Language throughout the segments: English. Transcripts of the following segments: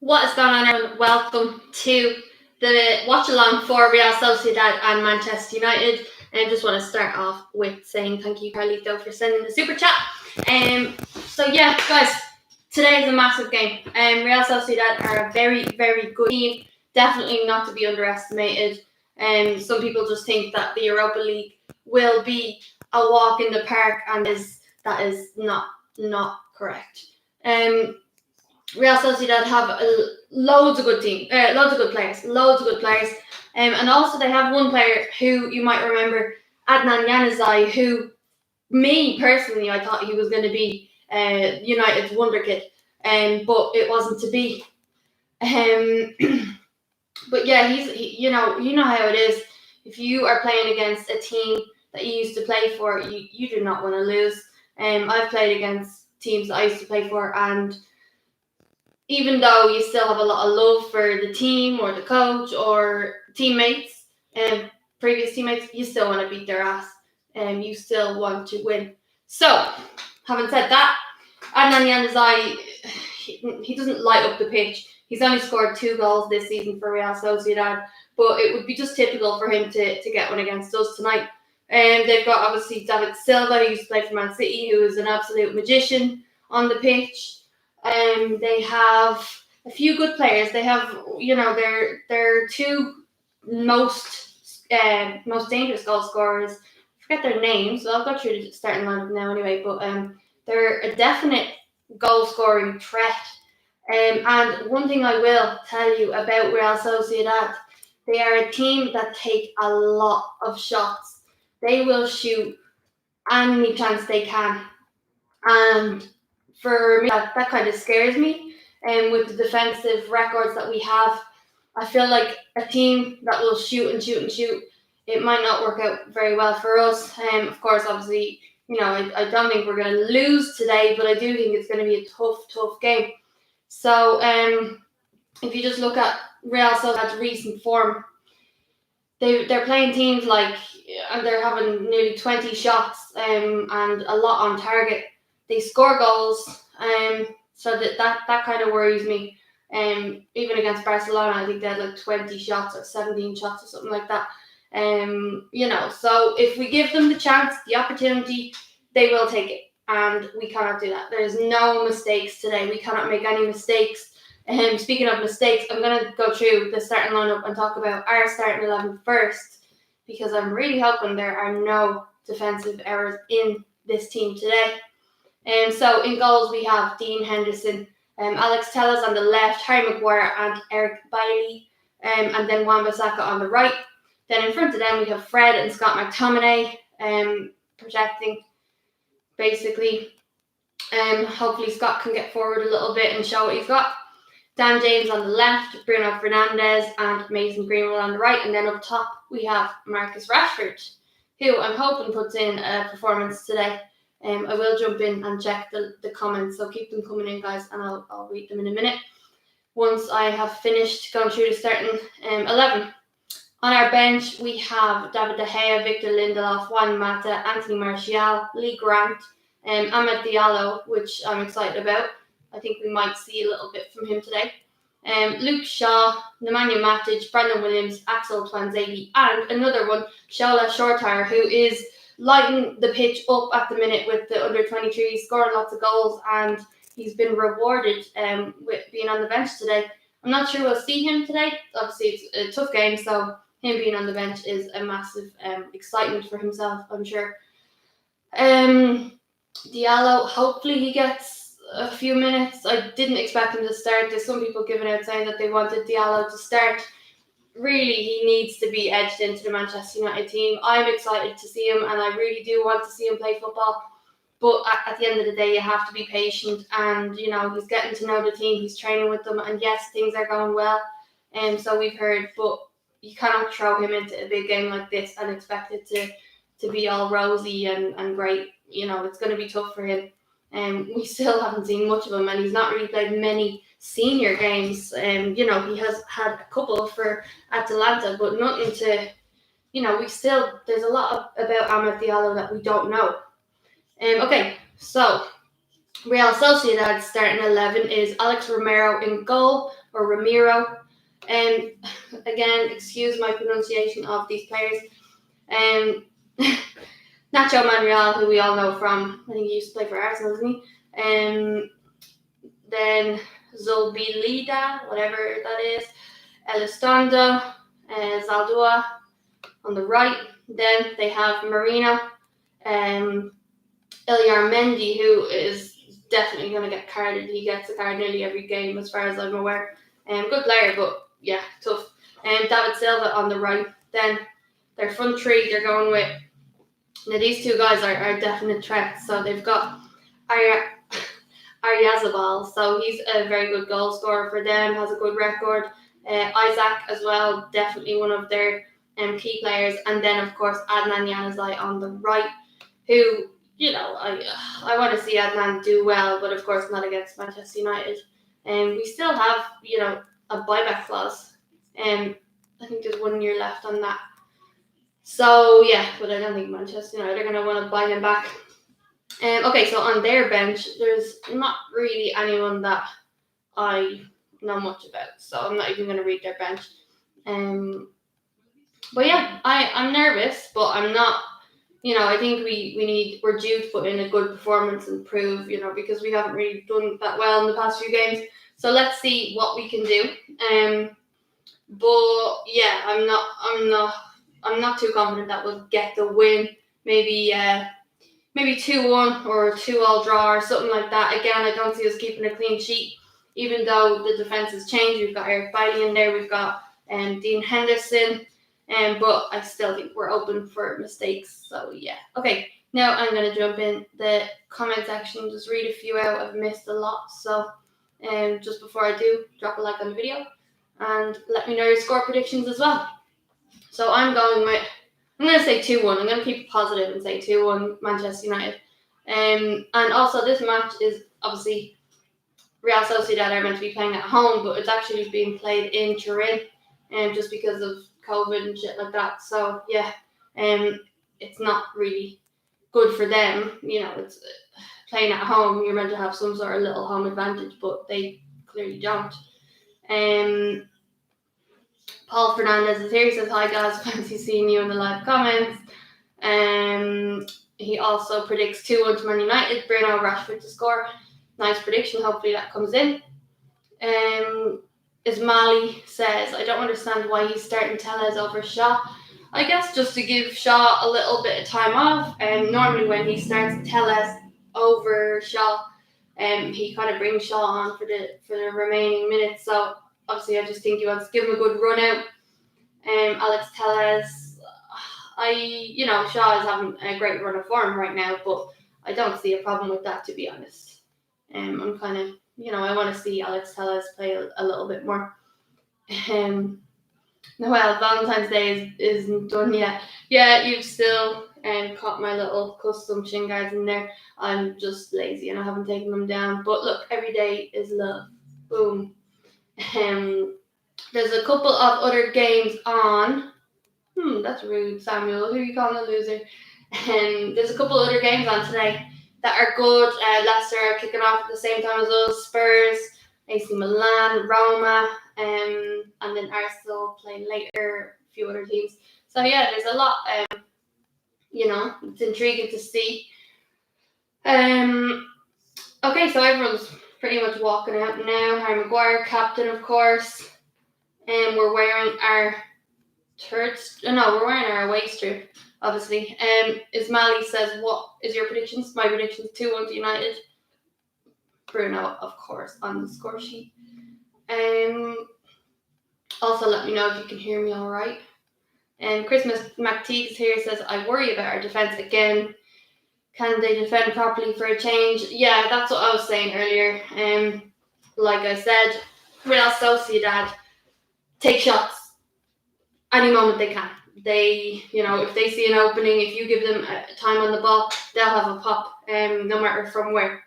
What is going on, everyone? Welcome to the watch along for Real Sociedad and Manchester United. And I just want to start off with saying thank you, Carlito, for sending the super chat. Guys, today is a massive game. Real Sociedad are a very, very good team. Definitely not to be underestimated. Some people just think that the Europa League will be a walk in the park, and that is not correct. Real Sociedad have loads of good players, and also they have one player who you might remember, Adnan Januzaj, who me personally I thought he was going to be United's wonder kid, but it wasn't to be. But yeah, you know how it is. If you are playing against a team that you used to play for, you do not want to lose. I've played against teams that I used to play for, and even though you still have a lot of love for the team or the coach or teammates and previous teammates, you still want to beat their ass and you still want to win. So, having said that, Adnan Januzaj, he doesn't light up the pitch. He's only scored 2 goals this season for Real Sociedad, but it would be just typical for him to get one against us tonight. They've got obviously David Silva, who used to play for Man City, who is an absolute magician on the pitch. They have a few good players. They have, their 2 most dangerous goal scorers. I forget their names, so I'll go through the starting lineup now anyway. But they're a definite goal scoring threat. And one thing I will tell you about Real Sociedad, they are a team that take a lot of shots. They will shoot any chance they can, and for me, that kind of scares me. And with the defensive records that we have, I feel like a team that will shoot and shoot and shoot, it might not work out very well for us. Of course, obviously, I don't think we're going to lose today, but I do think it's going to be a tough game. So, if you just look at Real Sociedad's recent form, they're playing teams and they're having nearly 20 shots and a lot on target. They score goals, so that kind of worries me. Even against Barcelona, I think they had 20 shots or 17 shots or something like that. So if we give them the chance, the opportunity, they will take it, and we cannot do that. There's no mistakes today. We cannot make any mistakes. Speaking of mistakes, I'm going to go through the starting lineup and talk about our starting 11 first, because I'm really hoping there are no defensive errors in this team today. So in goals we have Dean Henderson, Alex Telles on the left, Harry Maguire and Eric Bailly, and then Wan-Bissaka on the right. Then in front of them we have Fred and Scott McTominay projecting, basically. Hopefully Scott can get forward a little bit and show what he's got. Dan James on the left, Bruno Fernandes and Mason Greenwood on the right. And then up top we have Marcus Rashford, who I'm hoping puts in a performance today. I will jump in and check the comments, so keep them coming in, guys, and I'll read them in a minute once I have finished going through the starting 11. On our bench, we have David De Gea, Victor Lindelof, Juan Mata, Anthony Martial, Lee Grant, Amad Diallo, which I'm excited about. I think we might see a little bit from him today. Luke Shaw, Nemanja Matic, Brandon Williams, Axel Tuanzebe, and another one, Shola Shortar, who is lighting the pitch up at the minute with the under-23, scoring lots of goals, and he's been rewarded with being on the bench today. I'm not sure we'll see him today. Obviously, it's a tough game, so him being on the bench is a massive excitement for himself, I'm sure. Diallo, hopefully he gets a few minutes. I didn't expect him to start. There's some people giving out saying that they wanted Diallo to start. Really, he needs to be edged into the Manchester United team. I'm excited to see him, and I really do want to see him play football. But at the end of the day, you have to be patient, and he's getting to know the team. He's training with them, and yes, things are going well. So we've heard, but you cannot throw him into a big game like this and expect it to be all rosy and great. It's going to be tough for him. We still haven't seen much of him, and he's not really played many senior games. He has had a couple for Atalanta, but nothing to, there's a lot about Amad Diallo that we don't know. Okay, so Real Sociedad's starting 11 is Alex Romero in goal, or Ramiro. Again, excuse my pronunciation of these players. Nacho Monreal, who we all know from, I think he used to play for Arsenal, doesn't he? Then Zobilida, whatever that is, Elizondo, Zaldua on the right. Then they have Marino, Ilyar Mendy, who is definitely going to get carded. He gets a card nearly every game, as far as I'm aware. Good player, but yeah, tough. David Silva on the right. Then their front three, they're going with. Now these two guys are definite threats. So they've got Aryazabal, so he's a very good goal scorer for them, has a good record. Isaac as well, definitely one of their key players. And then, of course, Adnan Januzaj on the right, who, I want to see Adnan do well, but of course not against Manchester United. We still have, a buyback clause. I think there's 1 year left on that. So, yeah, but I don't think Manchester United are going to want to buy him back. Okay, so on their bench, there's not really anyone that I know much about, so I'm not even going to read their bench. But yeah, I'm nervous, but I'm not. I think we're due to put in a good performance and prove, because we haven't really done that well in the past few games. So let's see what we can do. But yeah, I'm not too confident that we'll get the win. Maybe 2-1 or 2-2 draw or something like that. Again, I don't see us keeping a clean sheet, even though the defence has changed. We've got Eric Bailey in there. We've got Dean Henderson. But I still think we're open for mistakes. So, yeah. Okay, now I'm going to jump in the comment section, just read a few out. I've missed a lot. So, just before I do, drop a like on the video and let me know your score predictions as well. So, I'm going to say 2-1. I'm going to keep it positive and say 2-1 Manchester United. And also, this match is obviously Real Sociedad are meant to be playing at home, but it's actually being played in Turin, just because of COVID and shit like that. So yeah, it's not really good for them. It's playing at home. You're meant to have some sort of little home advantage, but they clearly don't. Paul Fernandez is here. He says, "Hi guys, fancy seeing you in the live comments." He also predicts 2-1 to Man United. Bruno Rashford to score. Nice prediction. Hopefully that comes in. Ismaili says, "I don't understand why he's starting Tellez over Shaw." I guess just to give Shaw a little bit of time off. Normally when he starts Tellez over Shaw, he kind of brings Shaw on for the remaining minutes. So obviously I just think he wants to give him a good run out. Alex Tellez, Shaw is having a great run of form right now, but I don't see a problem with that, to be honest. I'm kind of, I want to see Alex Tellez play a little bit more. Noelle, Valentine's Day isn't done yet. Yeah, you've still caught my little custom shin guards in there. I'm just lazy and I haven't taken them down. But look, every day is love. Boom. There's a couple of other games on. That's rude, Samuel. Who are you calling a loser? There's a couple other games on today that are good. Leicester are kicking off at the same time as us. Spurs, AC Milan, Roma, and then Arsenal playing later. A few other teams. So yeah, there's a lot. It's intriguing to see. Okay, so everyone's pretty much walking out now. Harry Maguire, captain, of course. And we're wearing our we're wearing our away strip, obviously. Ismaili says, "What is your predictions?" My predictions: 2-1 to United. Bruno, of course, on the score sheet. Also, let me know if you can hear me all right. And Christmas McTeague's here says, "I worry about our defense again. Can they defend properly for a change?" Yeah, that's what I was saying earlier. Like I said, Real Sociedad take shots any moment they can. They, if they see an opening, if you give them time on the ball, they'll have a pop, no matter from where.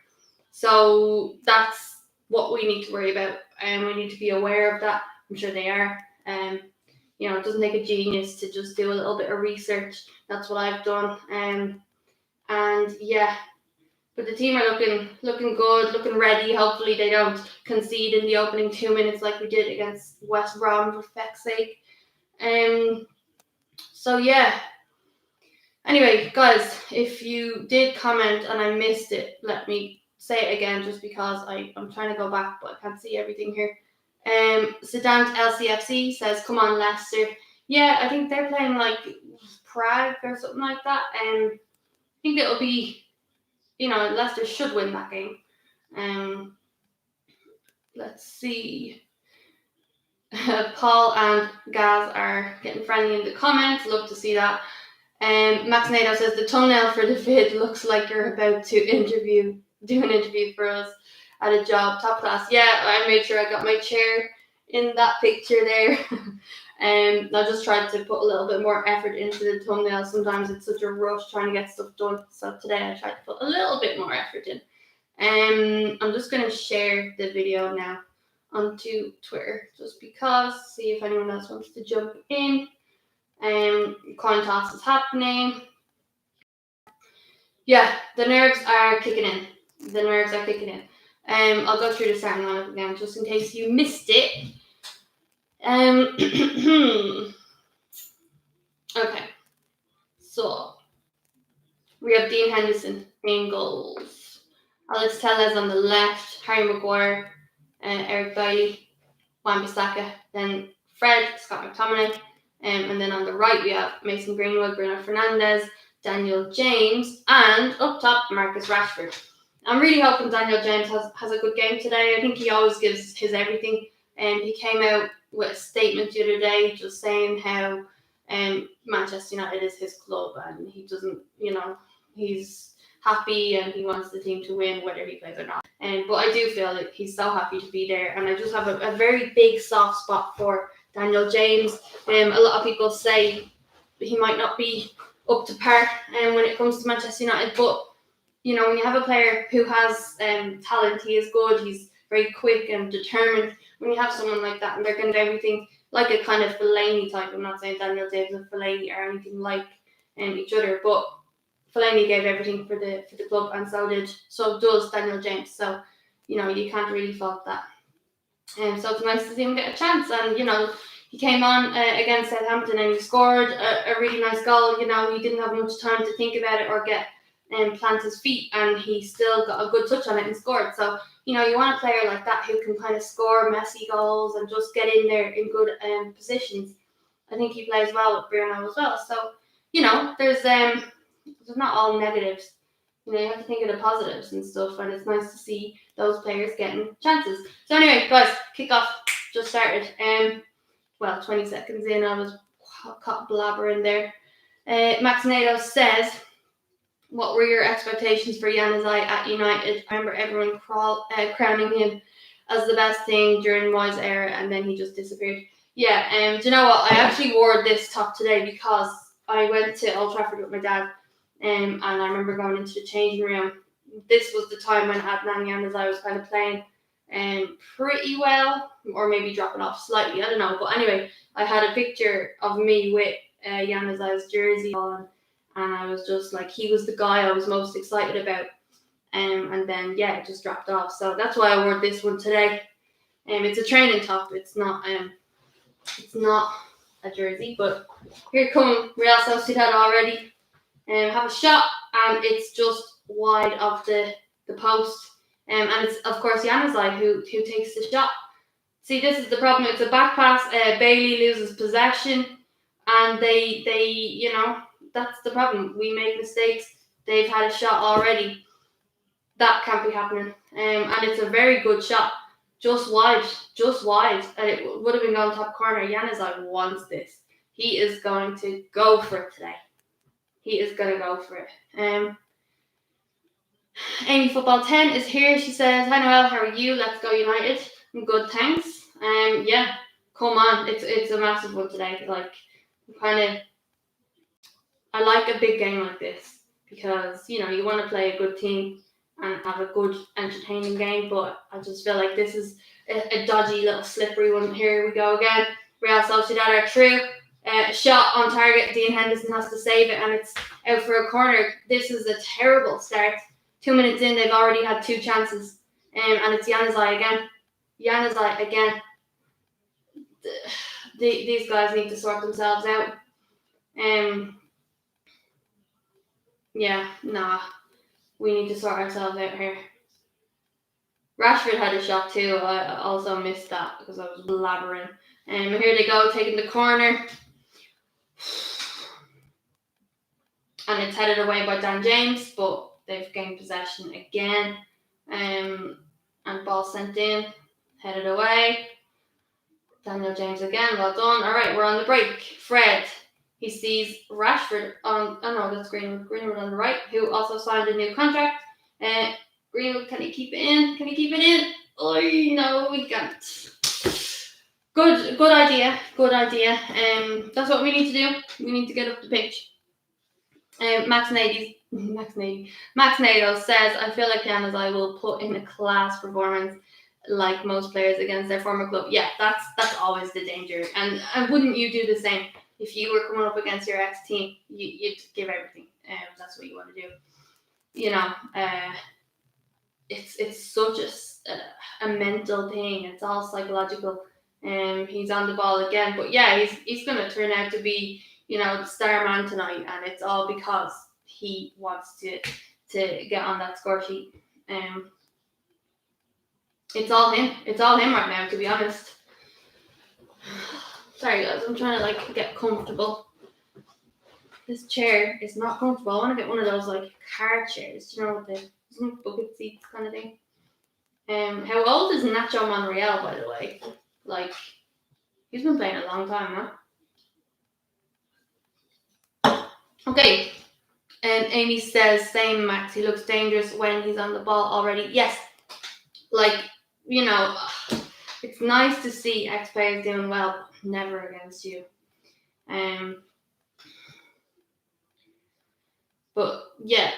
So that's what we need to worry about, and we need to be aware of that. I'm sure they are. It doesn't take a genius to just do a little bit of research. That's what I've done. And yeah, But the team are looking good, looking ready. Hopefully they don't concede in the opening 2 minutes like we did against West Brom, for feck's sake. So yeah. Anyway, guys, if you did comment and I missed it, let me say it again, just because I'm trying to go back, but I can't see everything here. Sedant LCFC says, "Come on, Leicester." Yeah, I think they're playing like Prague or something like that. I think it'll be, Leicester should win that game. Let's see. Paul and Gaz are getting friendly in the comments. Love to see that. Max Nato says, "The thumbnail for the vid looks like you're about to do an interview for us at a job. Top class." Yeah, I made sure I got my chair in that picture there. I just tried to put a little bit more effort into the thumbnail. Sometimes it's such a rush trying to get stuff done. So today I tried to put a little bit more effort in. I'm just going to share the video now onto Twitter, just because, see if anyone else wants to jump in. Coin toss is happening. Yeah, the nerves are kicking in. I'll go through the starting lineup again, just in case you missed it. Okay, so we have Dean Henderson in goals, Alex Telles on the left, Harry Maguire, Eric Bailly, Wan-Bissaka, then Fred, Scott McTominay, and then on the right we have Mason Greenwood, Bruno Fernandes, Daniel James, and up top Marcus Rashford. I'm really hoping Daniel James has a good game today. I think he always gives his everything. He came out with a statement the other day just saying how Manchester United is his club and he doesn't, he's happy and he wants the team to win whether he plays or not. But I do feel like he's so happy to be there, and I just have a very big soft spot for Daniel James. A lot of people say he might not be up to par when it comes to Manchester United, but when you have a player who has talent, he is good, he's very quick and determined. When you have someone like that and they're going to do everything like a kind of Fellaini type, I'm not saying Daniel James and Fellaini are anything like each other, but Fellaini gave everything for the club, and so does Daniel James. So you can't really fault that. And so it's nice to see him get a chance. And he came on against Southampton and he scored a really nice goal. He didn't have much time to think about it or get plant his feet, and he still got a good touch on it and scored. So you want a player like that who can kind of score messy goals and just get in there in good positions. I think he plays well with Bruno as well. So there's not all negatives. You have to think of the positives and stuff, and it's nice to see those players getting chances. So anyway, guys, kickoff just started. 20 seconds in, I was caught blabbering there. Max Nato says, "What were your expectations for Januzaj at United? I remember everyone crowning him as the best thing during Moyes' era, and then he just disappeared." Yeah, do you know what? I actually wore this top today because I went to Old Trafford with my dad, and I remember going into the changing room. This was the time when Adnan Januzaj was kind of playing pretty well, or maybe dropping off slightly, I don't know. But anyway, I had a picture of me with Januzaj's jersey on, and I was just like, he was the guy I was most excited about. And then, it just dropped off. So that's why I wore this one today. It's a training top. It's not a jersey, but here come Real Sociedad already. Have a shot, and it's just wide of the post. And it's, of course, Januzaj who takes the shot. See, this is the problem. It's a back pass. Bailey loses possession, and they that's the problem. We make mistakes. They've had a shot already. That can't be happening. And it's a very good shot. Just wide. And it would have been on top corner. Januzaj wants this. He is going to go for it today. Amy Football 10 is here. She says, "Hi Noelle, how are you? Let's go United." I'm good, thanks. Come on. It's a massive one today. I like a big game like this because you want to play a good team and have a good, entertaining game. But I just feel like this is a dodgy little slippery one. Here we go again. Real Sociedad are through. Shot on target. Dean Henderson has to save it, and it's out for a corner. This is a terrible start 2 minutes in, they've already had 2 chances. And it's Januzaj again. These guys need to sort themselves out. We need to sort ourselves out here. Rashford had a shot too. I also missed that because I was blabbering. Here they go, taking the corner. And it's headed away by Dan James, but they've gained possession again. And ball sent in, headed away. Daniel James again, well done. All right, we're on the break. Fred, he sees Rashford on, that's Greenwood. Greenwood on the right, who also signed a new contract. Greenwood, can he keep it in? Oh, no, we can't. Good idea. That's what we need to do. We need to get up the pitch. Max Nato says, I feel like Januzaj will put in a class performance like most players against their former club. Yeah, that's always the danger. And wouldn't you do the same? If you were coming up against your ex-team, you'd give everything. That's what you want to do. It's such a mental thing. It's all psychological. He's on the ball again. But yeah, he's going to turn out to be, the star man tonight. And it's all because he wants to get on that score sheet. It's all him. It's all him right now, to be honest. Sorry, guys. I'm trying to, get comfortable. This chair is not comfortable. I want to get one of those, car chairs. With the bucket seats kind of thing. How old is Nacho Monreal, by the way? He's been playing a long time, huh? Okay. Amy says, same Max. He looks dangerous when he's on the ball already. Yes. It's nice to see ex-players doing well, but never against you. But yeah,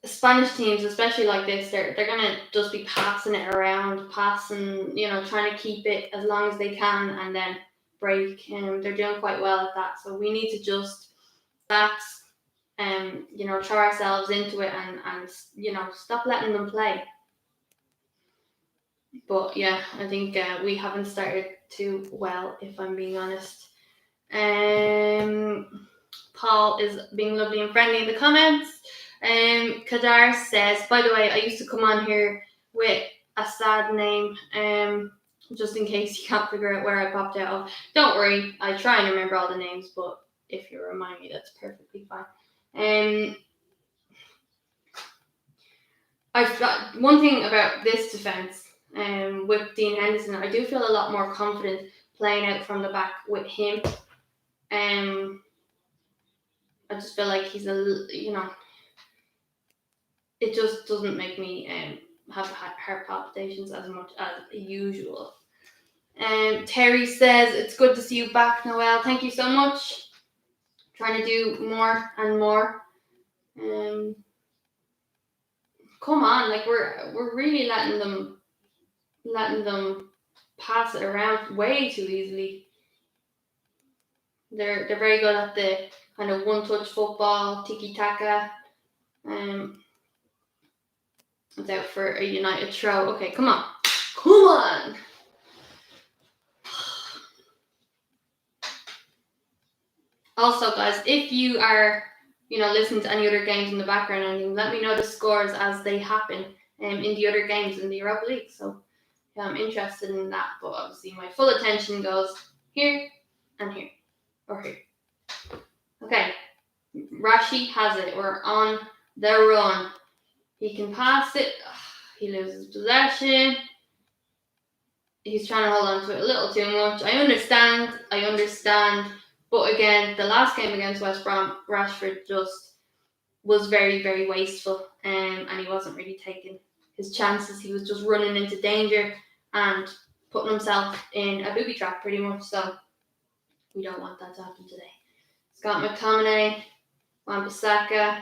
Spanish teams, especially like this, they're gonna just be passing it around, trying to keep it as long as they can and then break. They're doing quite well at that. So we need to just throw ourselves into it and stop letting them play. But yeah, I think we haven't started too well, if I'm being honest. Paul is being lovely and friendly in the comments. Kadar says, by the way, I used to come on here with a sad name, just in case you can't figure out where I popped out of. Don't worry, I try and remember all the names, but if you remind me, that's perfectly fine. I've got one thing about this defence. With Dean Henderson, I do feel a lot more confident playing out from the back with him. I just feel like he's it just doesn't make me have heart palpitations as much as usual. Terry says, it's good to see you back, Noelle. Thank you so much. Trying to do more and more. Come on, we're really letting them pass it around way too easily. They're very good at the kind of one-touch football, tiki-taka. It's out for a United throw. Okay, come on. Also, guys, if you are, listening to any other games in the background or anything, let me know the scores as they happen in the other games in the Europa League. So yeah, I'm interested in that, but obviously my full attention goes here and here, or here. Okay, Rashi has it. We're on the run. He can pass it. He loses possession. He's trying to hold on to it a little too much. I understand. But again, the last game against West Brom, Rashford just was very, very wasteful, and he wasn't really taking his chances. He was just running into danger and putting himself in a booby trap pretty much. So we don't want that to happen today. Scott McTominay, Wan-Bissaka,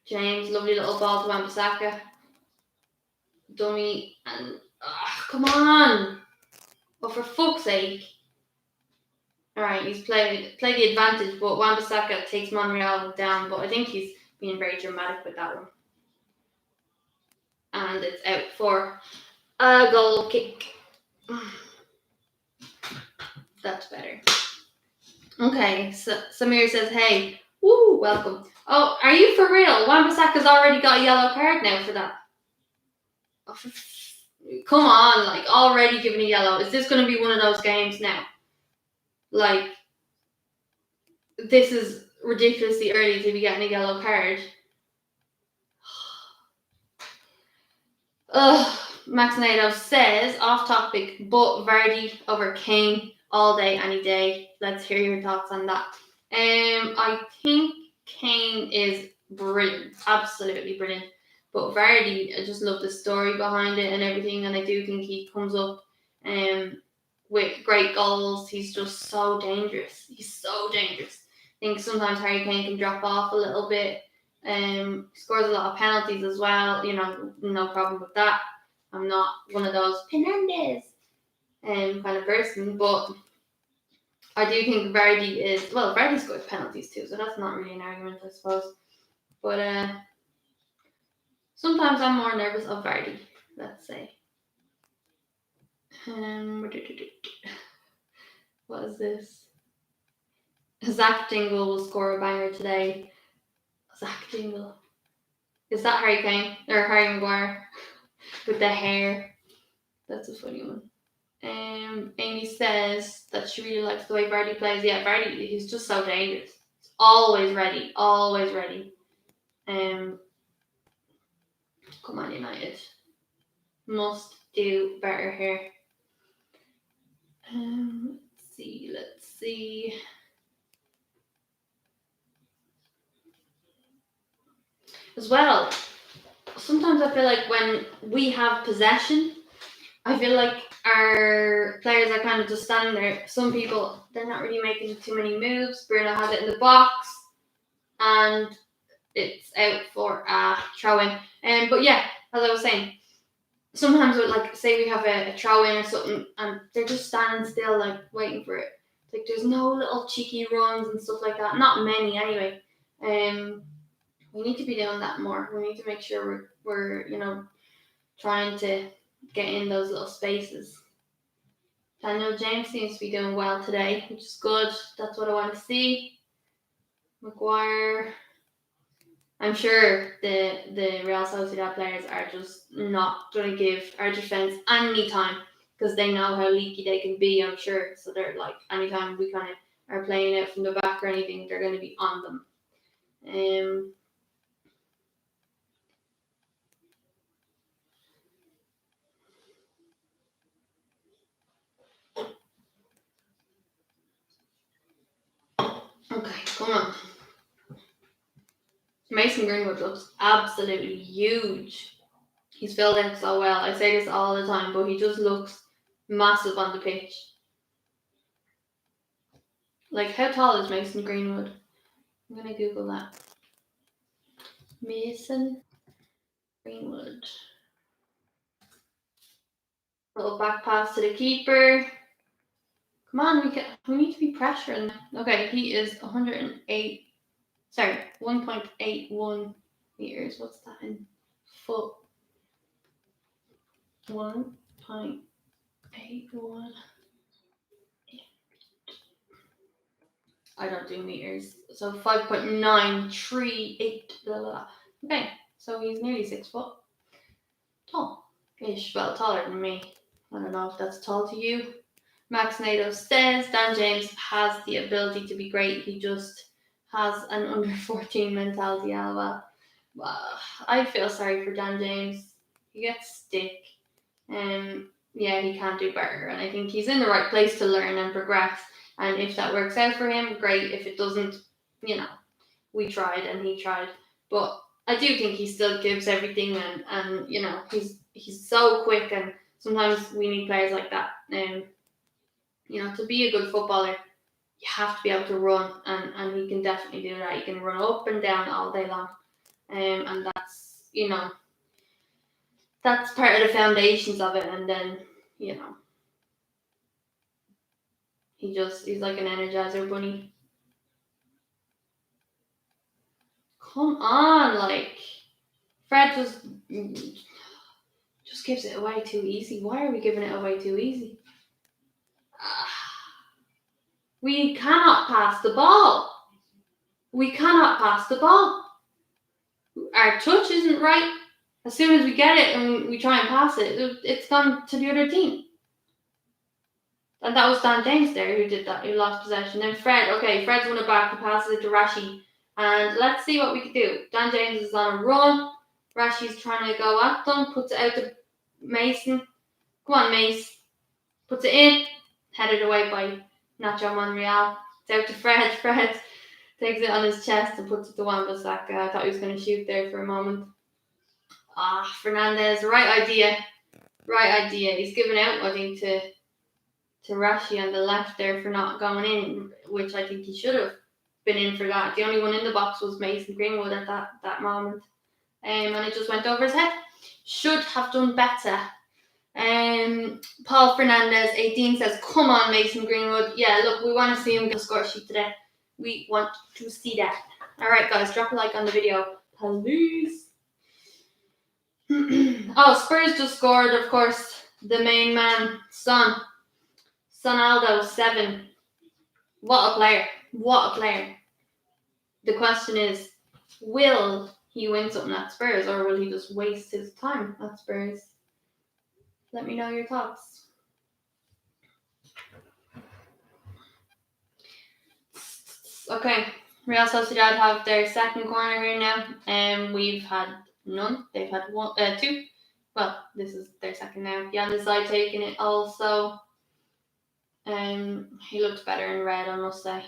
James, lovely little ball to Wan-Bissaka. Dummy, and come on! Oh, for fuck's sake. Alright, he's played the advantage, but Wan-Bissaka takes Monreal down, but I think he's being very dramatic with that one. And it's out for a goal kick. That's better. Okay, so Samir says, hey, woo, welcome. Oh, are you for real? Wan-Bissaka's already got a yellow card now for that. Oh, come on, like, already given a yellow. Is this going to be one of those games now? Like, this is ridiculously early to be getting a yellow card. Max Nato says, off topic, but Vardy over Kane all day, any day. Let's hear your thoughts on that. I think Kane is brilliant, absolutely brilliant. But Vardy, I just love the story behind it and everything, and I do think he comes up with great goals. He's just so dangerous. He's so dangerous. I think sometimes Harry Kane can drop off a little bit. Scores a lot of penalties as well. You know, no problem with that. I'm not one of those Fernandes kind of person, but I do think Vardy scores penalties too, so that's not really an argument, I suppose. But sometimes I'm more nervous of Vardy, let's say. What is this? Zach Dingle will score a banger today. Zach Dingle. Is that Harry Kane or Harry Maguire with the hair? That's a funny one. Amy says that she really likes the way Vardy plays. Yeah, Vardy, he's just so dangerous. He's always ready, always ready. Come on, United. Must do better here. Let's see. As well, sometimes I feel like when we have possession, I feel like our players are kind of just standing there. Some people, they're not really making too many moves. Bruno has it in the box, and it's out for a throw-in. But yeah, as I was saying, sometimes with, like, say we have a throw-in or something, and they're just standing still, like, waiting for it. Like, there's no little cheeky runs and stuff like that. Not many, anyway. We need to be doing that more. We need to make sure we're trying to get in those little spaces. Daniel James seems to be doing well today, which is good. That's what I want to see. Maguire. I'm sure the Real Sociedad players are just not going to give our defence any time because they know how leaky they can be, I'm sure. So they're like, anytime we kind of are playing out from the back or anything, they're going to be on them. Okay, come on. Mason Greenwood looks absolutely huge. He's filled in so well. I say this all the time, but he just looks massive on the pitch. Like, how tall is Mason Greenwood? I'm going to Google that. Mason Greenwood. Little back pass to the keeper. Come on, we need to be pressuring. Okay, he is 1.81 meters. What's that in foot? 1.81. I don't do meters. So 5.938. Okay, so he's nearly 6 foot tall. Ish. Well, taller than me. I don't know if that's tall to you. Max Nato says Dan James has the ability to be great. He just has an under 14 mentality. Well, I feel sorry for Dan James. He gets stick. Yeah, he can do better. And I think he's in the right place to learn and progress. And if that works out for him, great. If it doesn't, we tried and he tried. But I do think he still gives everything, and he's so quick, and sometimes we need players like that. To be a good footballer, you have to be able to run, and he can definitely do that. He can run up and down all day long, and that's that's part of the foundations of it. And then he's like an energizer bunny. Come on, like Fred just gives it away too easy. Why are we giving it away too easy? We cannot pass the ball. We cannot pass the ball. Our touch isn't right. As soon as we get it and we try and pass it, it's gone to the other team. And that was Dan James there who did that, who lost possession. Then Fred's won it back, he passes it to Rashi. And let's see what we can do. Dan James is on a run. Rashi's trying to go at them, puts it out to Mason. Come on, Mace. Puts it in, headed away by Nacho Monreal. It's out to Fred. Fred takes it on his chest and puts it to Wan-Bissaka. I thought he was going to shoot there for a moment. Fernandez, right idea. He's given out, I think, to Rashi on the left there for not going in, which I think he should have been in for that. The only one in the box was Mason Greenwood at that moment. And it just went over his head. Should have done better. Paul Fernandez 18 says, come on, Mason Greenwood. Yeah, look, we want to see him get a score sheet today. We want to see that. Alright guys, drop a like on the video. Please. Spurs just scored, of course. The main man, Sonaldo 7. What a player. The question is, will he win something at Spurs or will he just waste his time at Spurs? Let me know your thoughts. Okay, Real Sociedad have their second corner here now. We've had none. They've had two. Well, this is their second now. Yannisai taking it also. He looked better in red, I must say.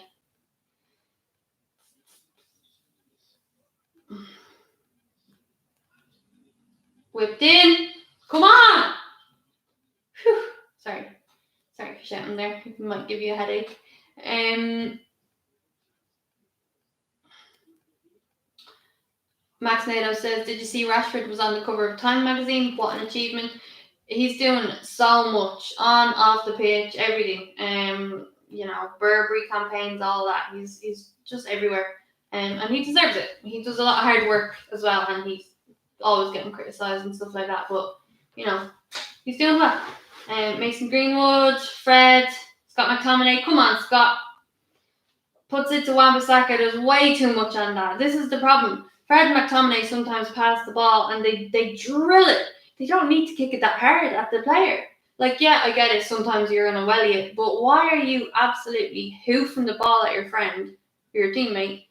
Whipped in. Come on! Whew. Sorry for shouting there. It might give you a headache. Max Nato says, did you see Rashford was on the cover of Time magazine? What an achievement. He's doing so much on, off the pitch, everything. Burberry campaigns, all that. He's just everywhere. And he deserves it. He does a lot of hard work as well, and he's always getting criticised and stuff like that. But, he's doing well. Mason Greenwood, Fred, Scott McTominay. Come on, Scott. Puts it to Wan-Bissaka. There's way too much on that. This is the problem. Fred and McTominay sometimes pass the ball and they drill it. They don't need to kick it that hard at the player. Like, yeah, I get it. Sometimes you're going to welly it. But why are you absolutely hoofing the ball at your friend, your teammate,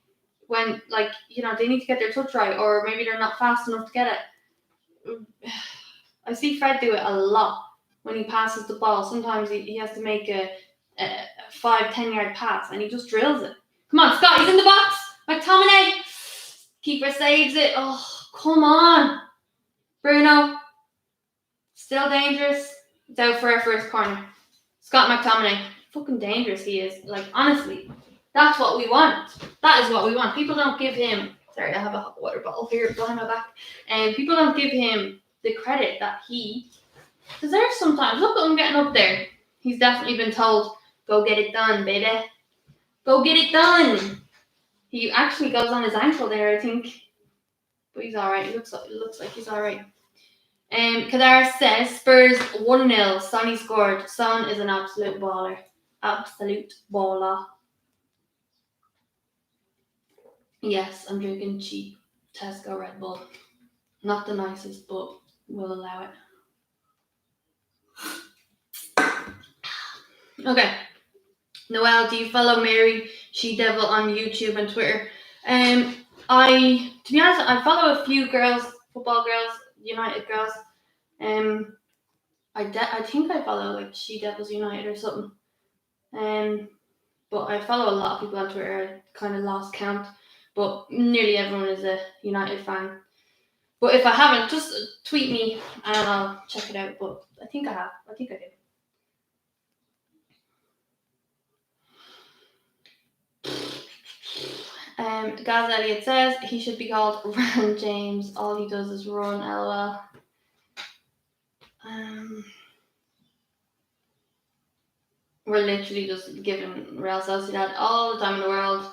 when, they need to get their touch right or maybe they're not fast enough to get it? I see Fred do it a lot when he passes the ball. Sometimes he has to make a 5-10 yard pass and he just drills it. Come on, Scott, he's in the box. McTominay. Keeper saves it. Oh, come on. Bruno. Still dangerous. It's out for our first corner. Scott McTominay. Fucking dangerous he is. Like, honestly, that's what we want. That is what we want. People don't give him... Sorry, I have a hot water bottle here behind my back. And people don't give him the credit that he deserves sometimes. Look at him getting up there. He's definitely been told, go get it done, baby. Go get it done. He actually goes on his ankle there, I think. But he's alright. It looks like he's alright. Kadar says, Spurs 1-0. Sonny scored. Son is an absolute baller. Absolute baller. Yes, I'm drinking cheap Tesco Red Bull. Not the nicest, but we'll allow it. Okay. Noelle, do you follow Mary She Devil on YouTube and Twitter? To be honest, I follow a few girls, football girls, United girls. I think I follow She Devils United or something. But I follow a lot of people on Twitter. I kind of lost count, but nearly everyone is a United fan. But if I haven't, just tweet me and I'll check it out. But I think I have. I think I do. Gaz Elliott says he should be called Ran James. All he does is run, lol. We're literally just giving Real Sociedad all the time in the world.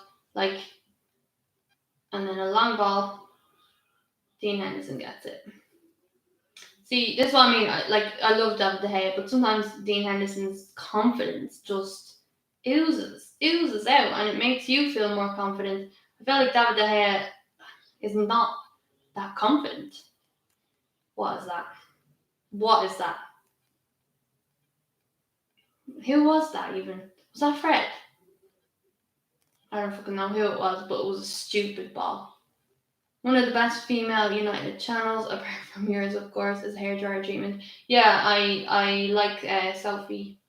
And then a long ball. Dean Henderson gets it. See, this is what I mean. I love David De Gea, but sometimes Dean Henderson's confidence just oozes out, and it makes you feel more confident. I feel like David De Gea is not that confident. What is that? What is that? Who was that even? Was that Fred? I don't fucking know who it was, but it was a stupid ball. One of the best female United channels, apart from yours, of course, is hairdryer treatment. Yeah, I like Sophie.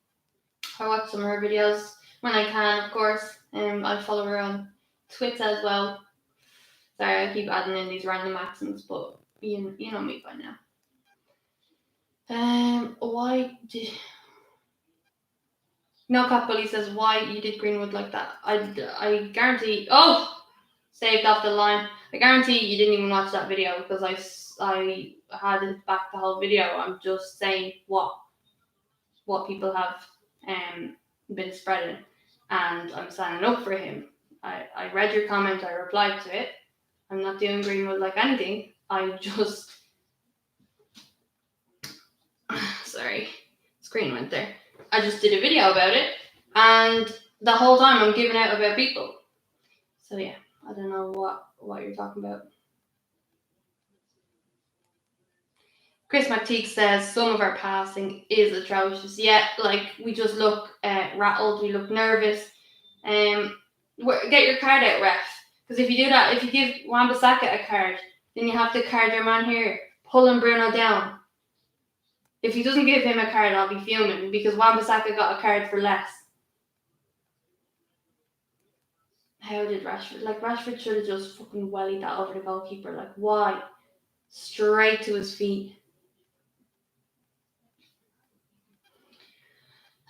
I watch some of her videos when I can, of course. I follow her on Twitter as well. Sorry, I keep adding in these random accents, but you know me by now. Why did No Cap Bully says why you did Greenwood like that? I guarantee. Oh, saved off the line. I guarantee you didn't even watch that video because I had it back the whole video. I'm just saying what people have been spreading, and I'm standing up for him. I read your comment. I replied to it. I'm not doing Greenwood like anything. I just sorry, screen went there. I just did a video about it, and the whole time I'm giving out about people. So yeah, I don't know what you're talking about. Chris McTeague says some of our passing is atrocious. Yeah, like we just look rattled, we look nervous. Get your card out, ref. Because if you do that, if you give Wan-Bissaka a card, then you have to card your man here, pulling Bruno down. If he doesn't give him a card, I'll be fuming because Wan-Bissaka got a card for less. How did Rashford? Like Rashford should have just fucking wellied that over the goalkeeper. Like why? Straight to his feet.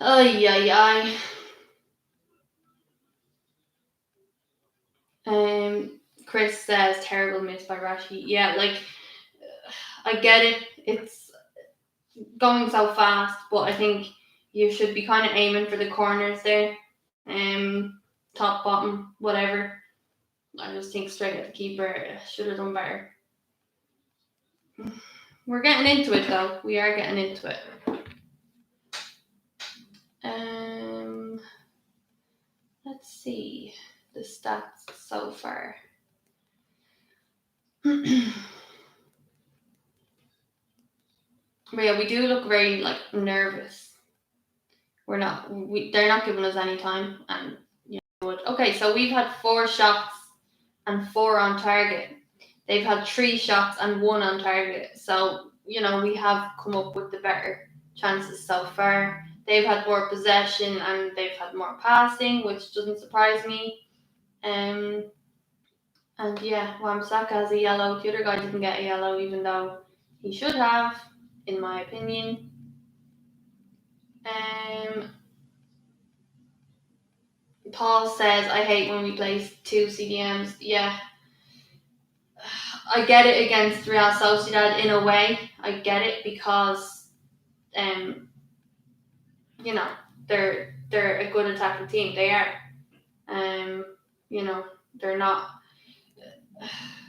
Ay, ay, ay. Chris says terrible miss by Rashi. Yeah, like I get it. It's going so fast, but I think you should be kind of aiming for the corners there. Top, bottom, whatever. I just think straight at the keeper should have done better. We're getting into it though. We are getting into it. Let's see the stats so far. But yeah, we do look very like nervous. They're not giving us any time, and okay. So we've had 4 shots and 4 on target. They've had 3 shots and 1 on target. So we have come up with the better chances so far. They've had more possession and they've had more passing, which doesn't surprise me. And yeah, Wan-Bissaka has a yellow. The other guy didn't get a yellow, even though he should have, in my opinion. Paul says, I hate when we play 2 CDMs. Yeah. I get it against Real Sociedad in a way. I get it because, they're a good attacking team. They are. They're not.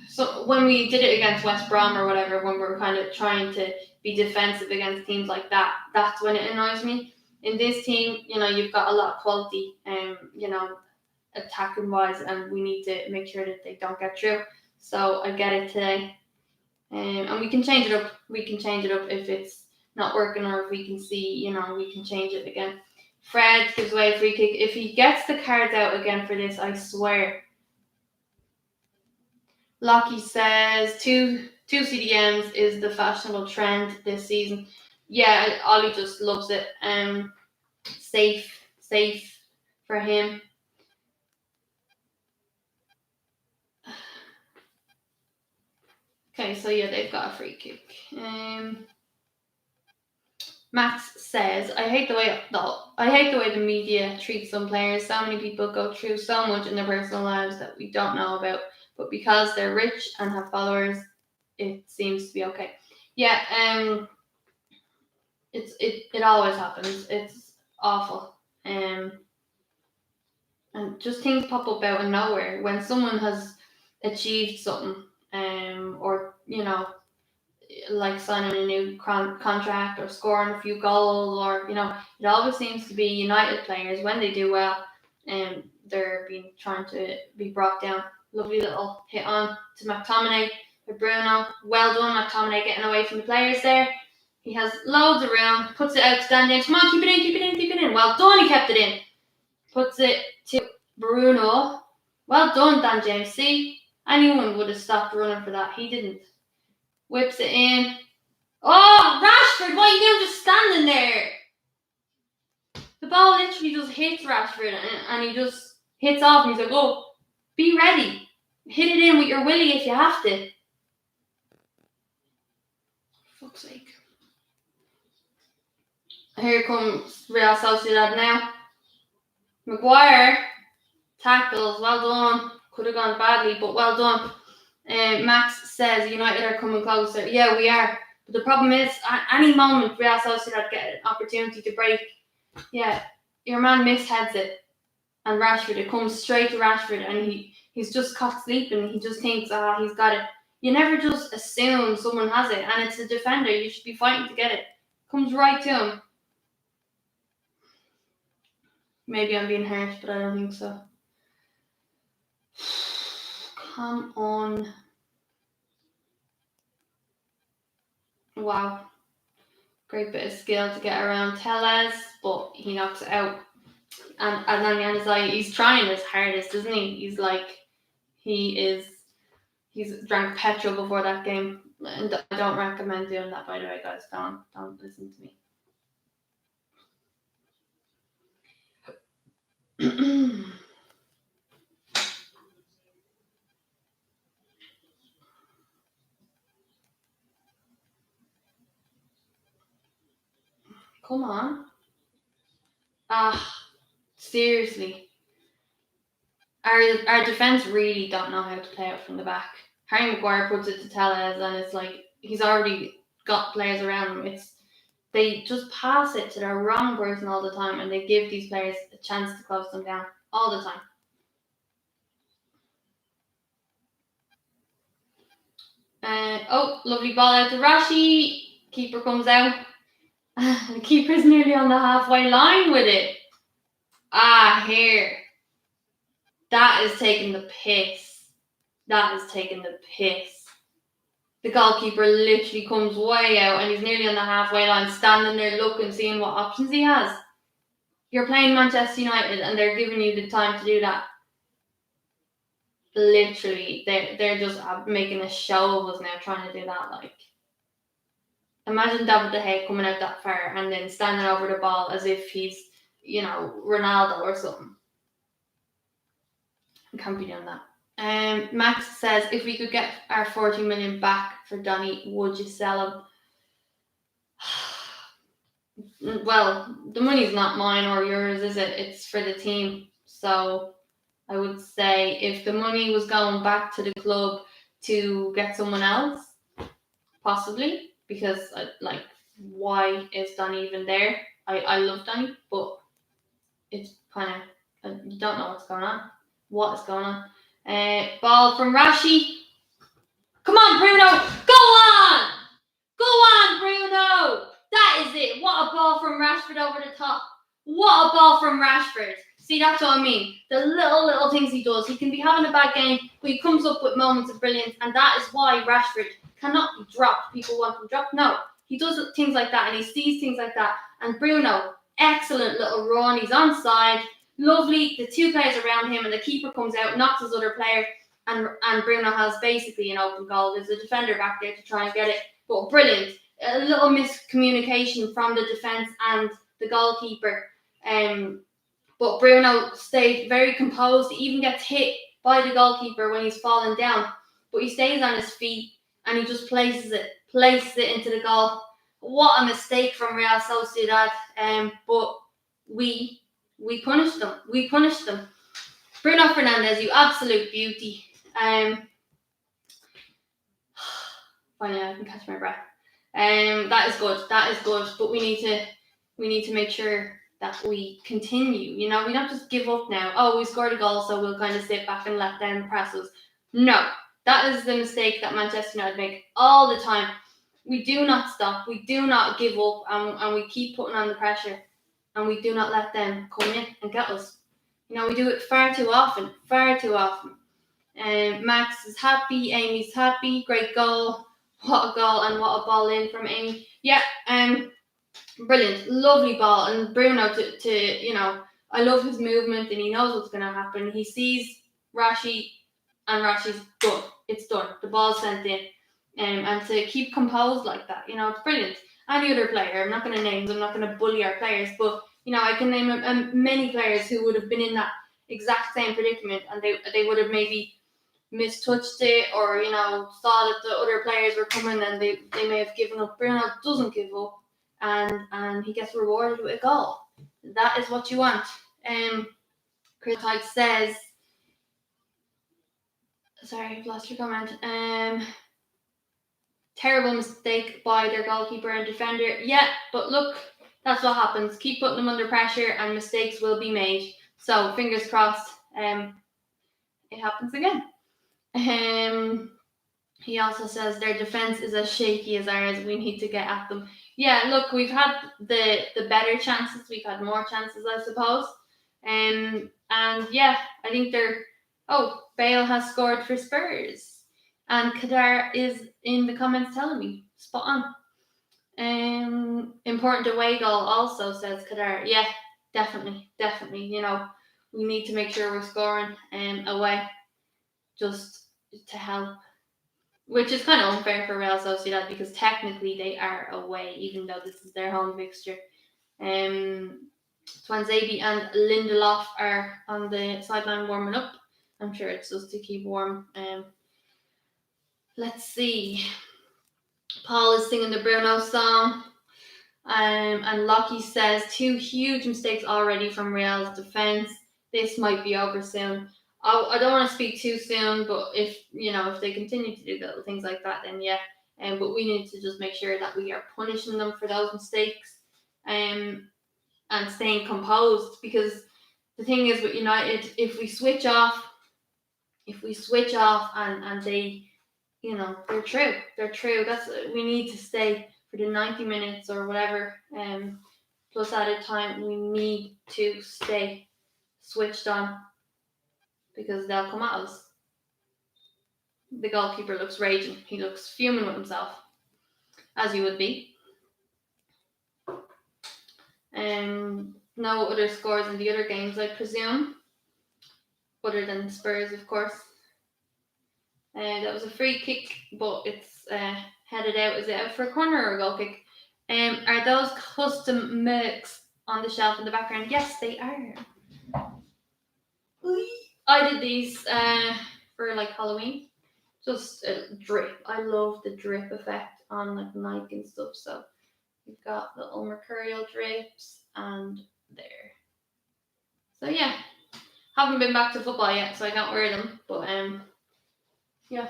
So when we did it against West Brom or whatever, when we're kind of trying to be defensive against teams like that, that's when it annoys me. In this team, you've got a lot of quality, attacking wise, and we need to make sure that they don't get through. So I get it today, and we can change it up. We can change it up if it's not working, or if we can see, we can change it again. Fred gives away a free kick. If he gets the cards out again for this, I swear. Lockie says 2 CDMs is the fashionable trend this season. Yeah, Ollie just loves it. Safe for him. Okay, so yeah, they've got a free kick. Max says, I hate the way the media treats some players. So many people go through so much in their personal lives that we don't know about, but because they're rich and have followers, it seems to be okay. Yeah, it always happens. It's awful. And just things pop up out of nowhere when someone has achieved something, or like signing a new contract or scoring a few goals, or it always seems to be United players when they do well, and they're being trying to be brought down. Lovely little hit on to McTominay with Bruno. Well done, McTominay, getting away from the players there. He has loads of room, puts it out to Dan James. Come on, keep it in. Well done, he kept it in. Puts it to Bruno. Well done, Dan James. See, anyone would have stopped running for that. He didn't. Whips it in. Oh, Rashford, what are you doing just standing there? The ball literally just hits Rashford and he just hits off and he's like, oh, be ready. Hit it in with your willy if you have to. For fuck's sake. Here comes Real Sociedad now. Maguire tackles, well done. Could have gone badly, but well done. Max says United are coming closer. Yeah, we are. But the problem is, at any moment, Real Sociedad get an opportunity to break. Yeah, your man misheads it. And Rashford, it comes straight to Rashford, and he's just caught sleeping. He just thinks, he's got it. You never just assume someone has it, and it's a defender. You should be fighting to get it. Comes right to him. Maybe I'm being hurt, but I don't think so. Come on. Wow. Great bit of skill to get around Tellez, but he knocks it out. And Adnan Januzaj, he's trying his hardest, doesn't he? He's drank petrol before that game. And I don't recommend doing that, by the way, guys. Don't listen to me. Come on. Seriously. Our defense really don't know how to play out from the back. Harry Maguire puts it to Tellez, and it's like he's already got players around him. They just pass it to the wrong person all the time, and they give these players a chance to close them down all the time. Lovely ball out to Rashi. Keeper comes out. The keeper's nearly on the halfway line with it. Here. That is taking the piss. The goalkeeper literally comes way out and he's nearly on the halfway line, standing there looking, seeing what options he has. You're playing Manchester United and they're giving you the time to do that. Literally, they're just making a show of us now trying to do that. Like, imagine David De Gea coming out that far and then standing over the ball as if he's, Ronaldo or something. I can't be doing that. Max says, if we could get our 40 million back for Donny, would you sell him? Well, the money's not mine or yours, is it? It's for the team. So I would say if the money was going back to the club to get someone else, possibly, because why is Donny even there? I love Donny, but it's kind of, you don't know what's going on. What is going on? Ball from Rashi. Come on, Bruno. Go on, Bruno. That is it. What a ball from Rashford over the top. What a ball from Rashford. See, that's what I mean. The little things he does. He can be having a bad game, but he comes up with moments of brilliance, and that is why Rashford cannot be dropped. People want him dropped. No, he does things like that, and he sees things like that. And Bruno, excellent little run. He's onside. Lovely. The two players around him, and the keeper comes out, knocks his other player, and Bruno has basically an open goal. There's a defender back there to try and get it, but brilliant. A little miscommunication from the defence and the goalkeeper. But Bruno stayed very composed. He even gets hit by the goalkeeper when he's falling down, but he stays on his feet and he just places it into the goal. What a mistake from Real Sociedad. But we punished them. Bruno Fernandes, you absolute beauty. Finally, I can catch my breath. That is good. But we need to make sure that we continue. We don't just give up now. Oh, we scored a goal, so we'll kind of sit back and let them press us. No, that is the mistake that Manchester United make all the time. We do not stop. We do not give up, and we keep putting on the pressure, and we do not let them come in and get us. We do it far too often. Far too often. Max is happy. Amy's happy. Great goal. What a goal, and what a ball in from Amy. Yeah. Brilliant, lovely ball, and Bruno to I love his movement, and he knows what's going to happen. He sees Rashi, and Rashi's done. It's done. The ball's sent in, and to keep composed like that, it's brilliant. Any other player, I'm not going to name them. I'm not going to bully our players, but I can name many players who would have been in that exact same predicament, and they would have maybe mistouched it, or saw that the other players were coming, and they may have given up. Bruno doesn't give up. And he gets rewarded with a goal. That is what you want. Chris Hyde says, sorry, I've lost your comment. Terrible mistake by their goalkeeper and defender. Yeah, but look, that's what happens. Keep putting them under pressure, and mistakes will be made. So fingers crossed. It happens again. He also says their defense is as shaky as ours. We need to get at them. Yeah, look, we've had the better chances. We've had more chances, I suppose. And yeah, I think Bale has scored for Spurs. And Kadar is in the comments telling me. Spot on. Important away goal also, says Kadar. Yeah, definitely. We need to make sure we're scoring away, just to help. Which is kind of unfair for Real Sociedad, because technically they are away, even though this is their home fixture. Twanzebe and Lindelof are on the sideline warming up. I'm sure it's just to keep warm. Let's see. Paul is singing the Bruno song. And Lockie says 2 huge mistakes already from Real's defence. This might be over soon. I don't want to speak too soon, but if they continue to do little things like that, then yeah. But we need to just make sure that we are punishing them for those mistakes, and staying composed. Because the thing is with United, if we switch off, and they, they're true. We need to stay for the 90 minutes or whatever, plus added time. We need to stay switched on, because they'll come at us. The goalkeeper looks raging. He looks fuming with himself, as he would be. No other scores in the other games, I presume, other than Spurs, of course. That was a free kick, but it's headed out. Is it out for a corner or a goal kick? Are those custom mercs on the shelf in the background? Yes, they are. I did these for Halloween. Just a drip. I love the drip effect on Nike and stuff. So we've got little mercurial drips and there. So yeah, haven't been back to football yet, so I can't wear them. But yeah.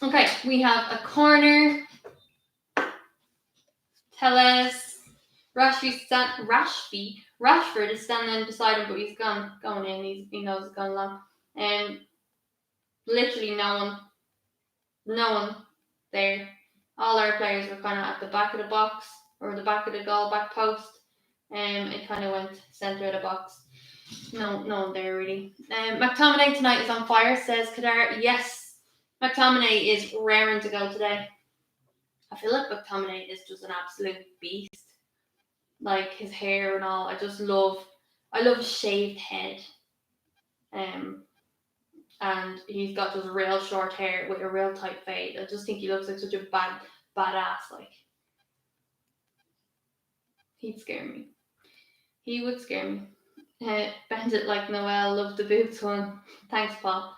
Okay, we have a corner. Telles. Rashford is standing beside him, but he's going in. He knows it's going long. And literally no one there. All our players were kind of at the back of the box, or the back of the goal, back post. It kind of went centre of the box. No one there really. McTominay tonight is on fire, says Kadar. Yes, McTominay is raring to go today. I feel like McTominay is just an absolute beast. His hair and all. I love his shaved head. And he's got just real short hair with a real tight fade. I just think he looks like such a badass. He'd scare me. He would scare me. Bend it like Noelle. Love the boots one. Thanks, Paul.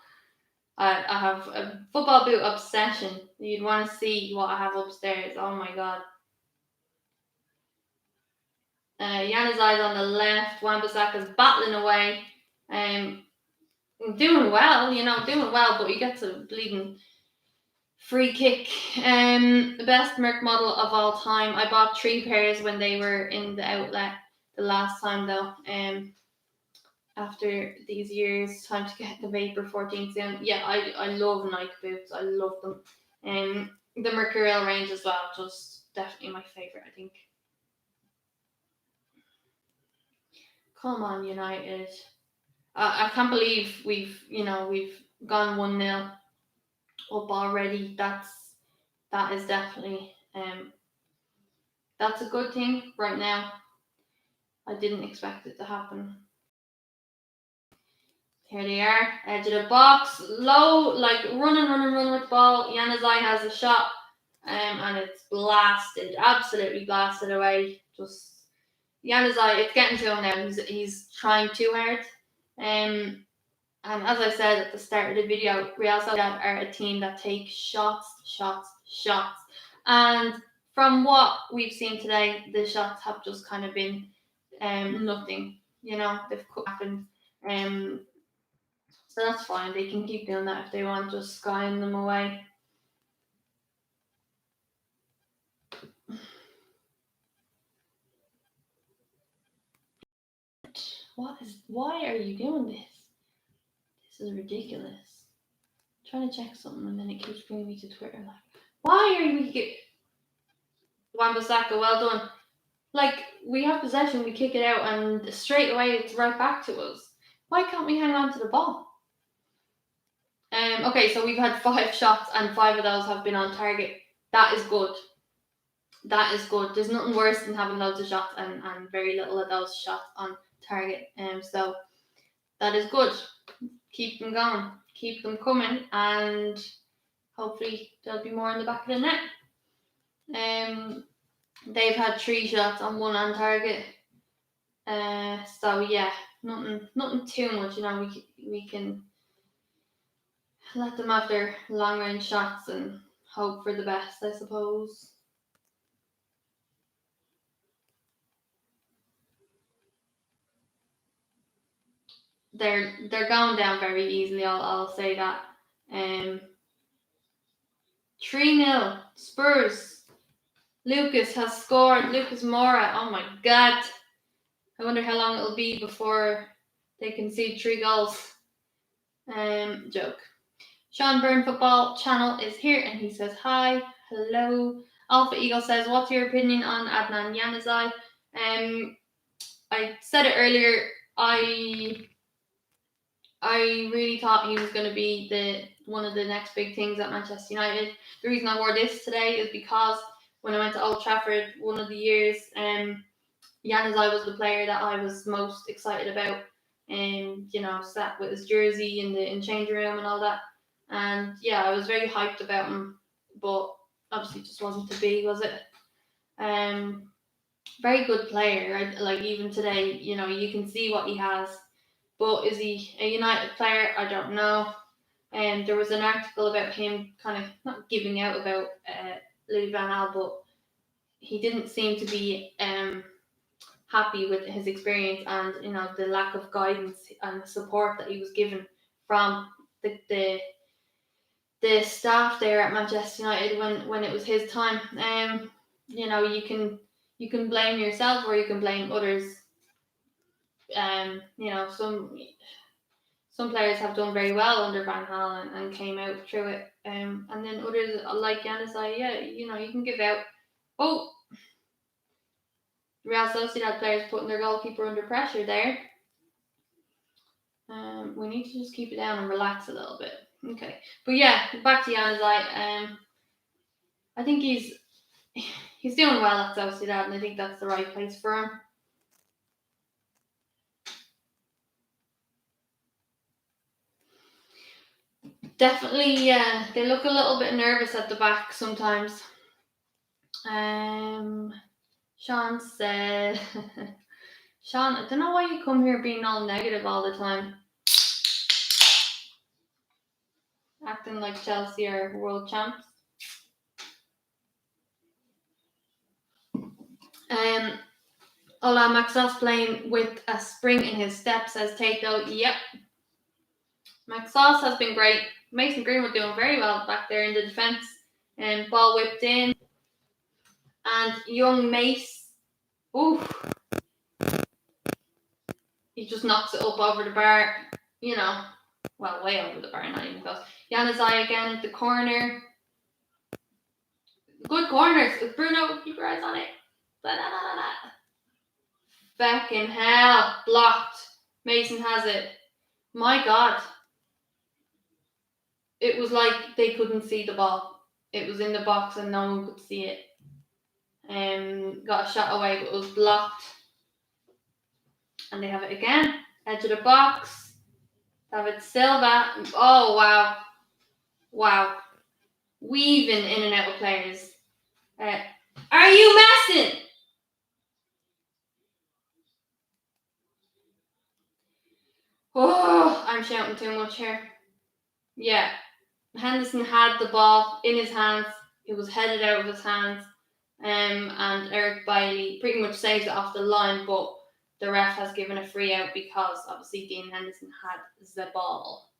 I have a football boot obsession. You'd want to see what I have upstairs. Oh my god. Yanazai's on the left. Wan-Bissaka's battling away. Doing well, but he gets a bleeding free kick. The best Merc model of all time. I bought 3 pairs when they were in the outlet. the last time though. After these years, time to get the Vapor 14 soon. Yeah, I love Nike boots. I love them. The Mercurial range as well, just definitely my favourite, I think. Come on, United. I can't believe we've gone 1-0 up already. That is definitely that's a good thing right now. I didn't expect it to happen. Here they are, edge of the box, low, like running with the ball. Januzaj has a shot, and it's blasted, absolutely blasted away. Just Januzaj, it's getting to him now. He's trying too hard. And as I said at the start of the video, Real Sociedad are a team that take shots. And from what we've seen today, the shots have just kind of been nothing. They've happened. So that's fine. They can keep doing that if they want, just skying them away. Why are you doing this? This is ridiculous. I'm trying to check something and then it keeps bringing me to Twitter. Like, why are you Wan-Bissaka, well done. Like, we have possession, we kick it out, and straight away it's right back to us. Why can't we hang on to the ball? Okay, so we've had 5 shots and 5 of those have been on target. That is good. There's nothing worse than having loads of shots and very little of those shots on target. So that is good. Keep them going. Keep them coming, and hopefully there'll be more in the back of the net. They've had 3 shots and 1 on target. So yeah, nothing too much. We can let them have their long range shots and hope for the best, I suppose. They're going down very easily. I'll say that. 3-0 Spurs. Lucas has scored. Lucas Moura. Oh my God! I wonder how long it'll be before they concede 3 goals. Joke. Sean Byrne Football Channel is here and he says hi. Hello. Alpha Eagle says, what's your opinion on Adnan Januzaj? I said it earlier. I really thought he was going to be one of the next big things at Manchester United. The reason I wore this today is because when I went to Old Trafford one of the years, Januzaj was the player that I was most excited about. Sat with his jersey in the changing room and all that. And yeah, I was very hyped about him, but obviously it just wasn't to be, was it? Very good player. Like even today, you can see what he has. But is he a United player? I don't know. And there was an article about him kind of not giving out about Louis van Gaal, but he didn't seem to be happy with his experience and the lack of guidance and support that he was given from the staff there at Manchester United when it was his time. You can blame yourself or you can blame others. Some players have done very well under Van Gaal and came out through it. And then others like Januzaj, you can give out. Oh, Real Sociedad players putting their goalkeeper under pressure there. We need to just keep it down and relax a little bit. Okay, but yeah, back to Januzaj. I think he's doing well at Sociedad, and I think that's the right place for him. Definitely, yeah. They look a little bit nervous at the back sometimes. Sean said, Sean, I don't know why you come here being all negative all the time. Acting like Chelsea are world champs. Ola Maxos playing with a spring in his step, says Tato. Yep. Maxos has been great. Mason Greenwood doing very well back there in the defence. And ball whipped in. And young Mace. Ooh. he just knocks it up over the bar, well, way over the bar, not even close. Januzaj again at the corner. Good corners. Bruno, keep your eyes on it. Fucking hell. Blocked. Mason has it. My God. It was like they couldn't see the ball. It was in the box and no one could see it. Got a shot away, but it was blocked. And they have it again. Edge of the box. David Silva. Oh, wow. Wow. Weaving in and out of players. Are you messing? Oh, I'm shouting too much here. Yeah. Henderson had the ball in his hands. It was headed out of his hands. And Eric Bailey pretty much saves it off the line, but the ref has given a free out because obviously Dean Henderson had the ball.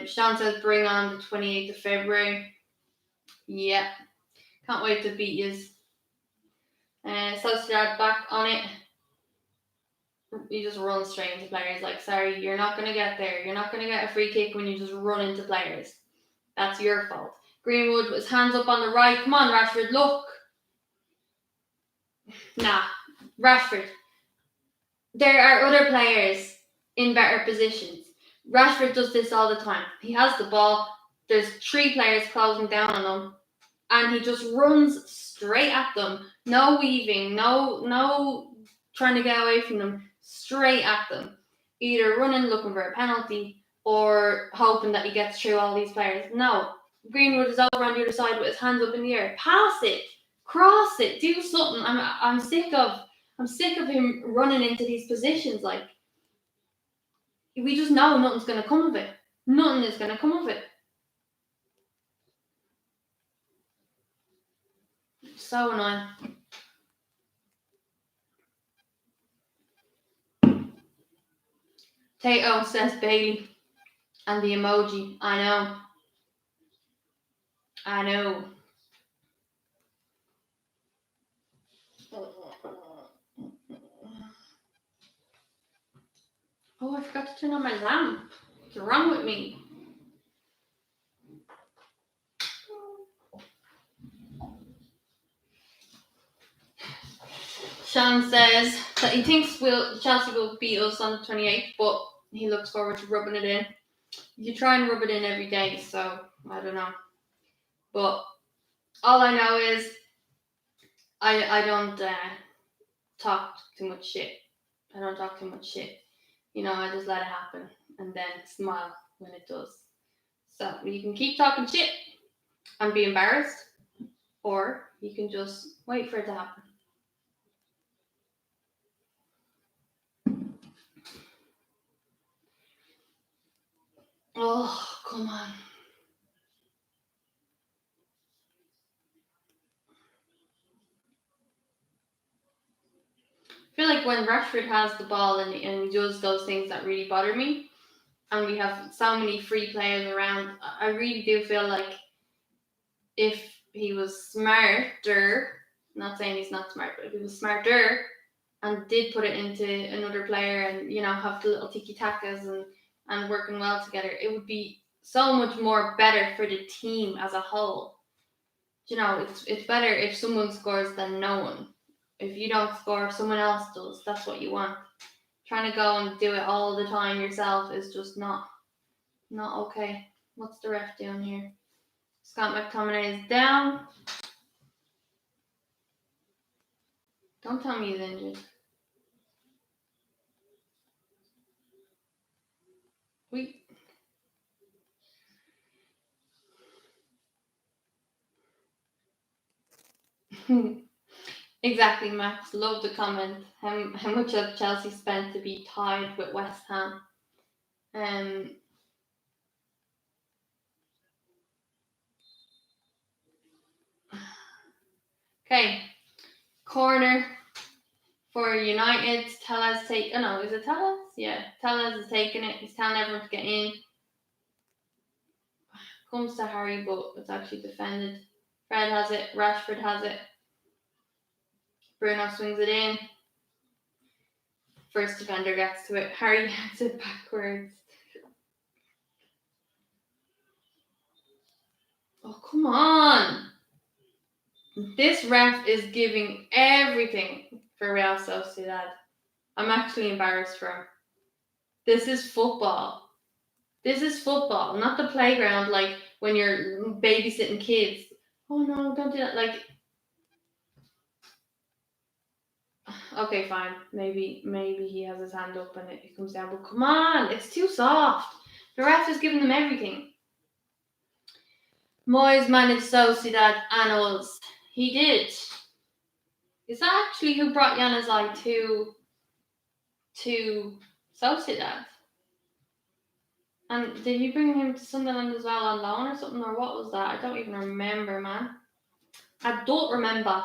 Sean says bring on the 28th of February. Yeah. Can't wait to beat yous. Sociedad back on it. You just run straight into players. Like, sorry, you're not going to get there. You're not going to get a free kick when you just run into players. That's your fault. Greenwood was hands up on the right. Come on, Rashford, look. Nah, Rashford. There are other players in better positions. Rashford does this all the time. He has the ball. There's 3 players closing down on him. And he just runs straight at them. No weaving. No trying to get away from them. Straight at them. Either running, looking for a penalty, or hoping that he gets through all these players. No. Greenwood is over on the other side with his hands up in the air. Pass it. Cross it. Do something. I'm sick of him running into these positions. Like, we just know nothing's going to come of it. Nothing is going to come of it. So annoying. Tato says Bailey. And the emoji. I know. Oh, I forgot to turn on my lamp. What's wrong with me? Sean says that he thinks Chelsea will beat us on the 28th, but he looks forward to rubbing it in. You try and rub it in every day, so I don't know. But all I know is I don't talk too much shit. I don't talk too much shit. I just let it happen and then smile when it does. So you can keep talking shit and be embarrassed, or you can just wait for it to happen. Oh, come on. I feel like when Rashford has the ball and he does those things that really bother me, and we have so many free players around, I really do feel like if he was smarter, not saying he's not smart, but if he was smarter and did put it into another player and, have the little tiki-takas and working well together, it would be so much more better for the team as a whole. It's better if someone scores than no one. If you don't score, someone else does. That's what you want. Trying to go and do it all the time yourself is just not okay. What's the ref doing here? Scott McTominay is down. Don't tell me he's injured. Exactly, Max. Love the comment. How much have Chelsea spent to be tied with West Ham? Okay. Corner for United. Tellez take. Oh no, is it Tellez? Yeah, Tellez is taking it. He's telling everyone to get in. Comes to Harry, but it's actually defended. Fred has it. Rashford has it. Bruno swings it in. First defender gets to it. Harry gets it backwards. Oh, come on. This ref is giving everything for Real Sociedad. I'm actually embarrassed for him. This is football. This is football, not the playground like when you're babysitting kids. Oh no, don't do that. Like, okay, fine. Maybe he has his hand up and it comes down. But come on, it's too soft. The ref is giving them everything. Moyes managed Sociedad annals. He did. Is that actually who brought Januzaj to Sociedad? And did he bring him to Sunderland as well on loan or something, or what was that? I don't even remember, man. I don't remember.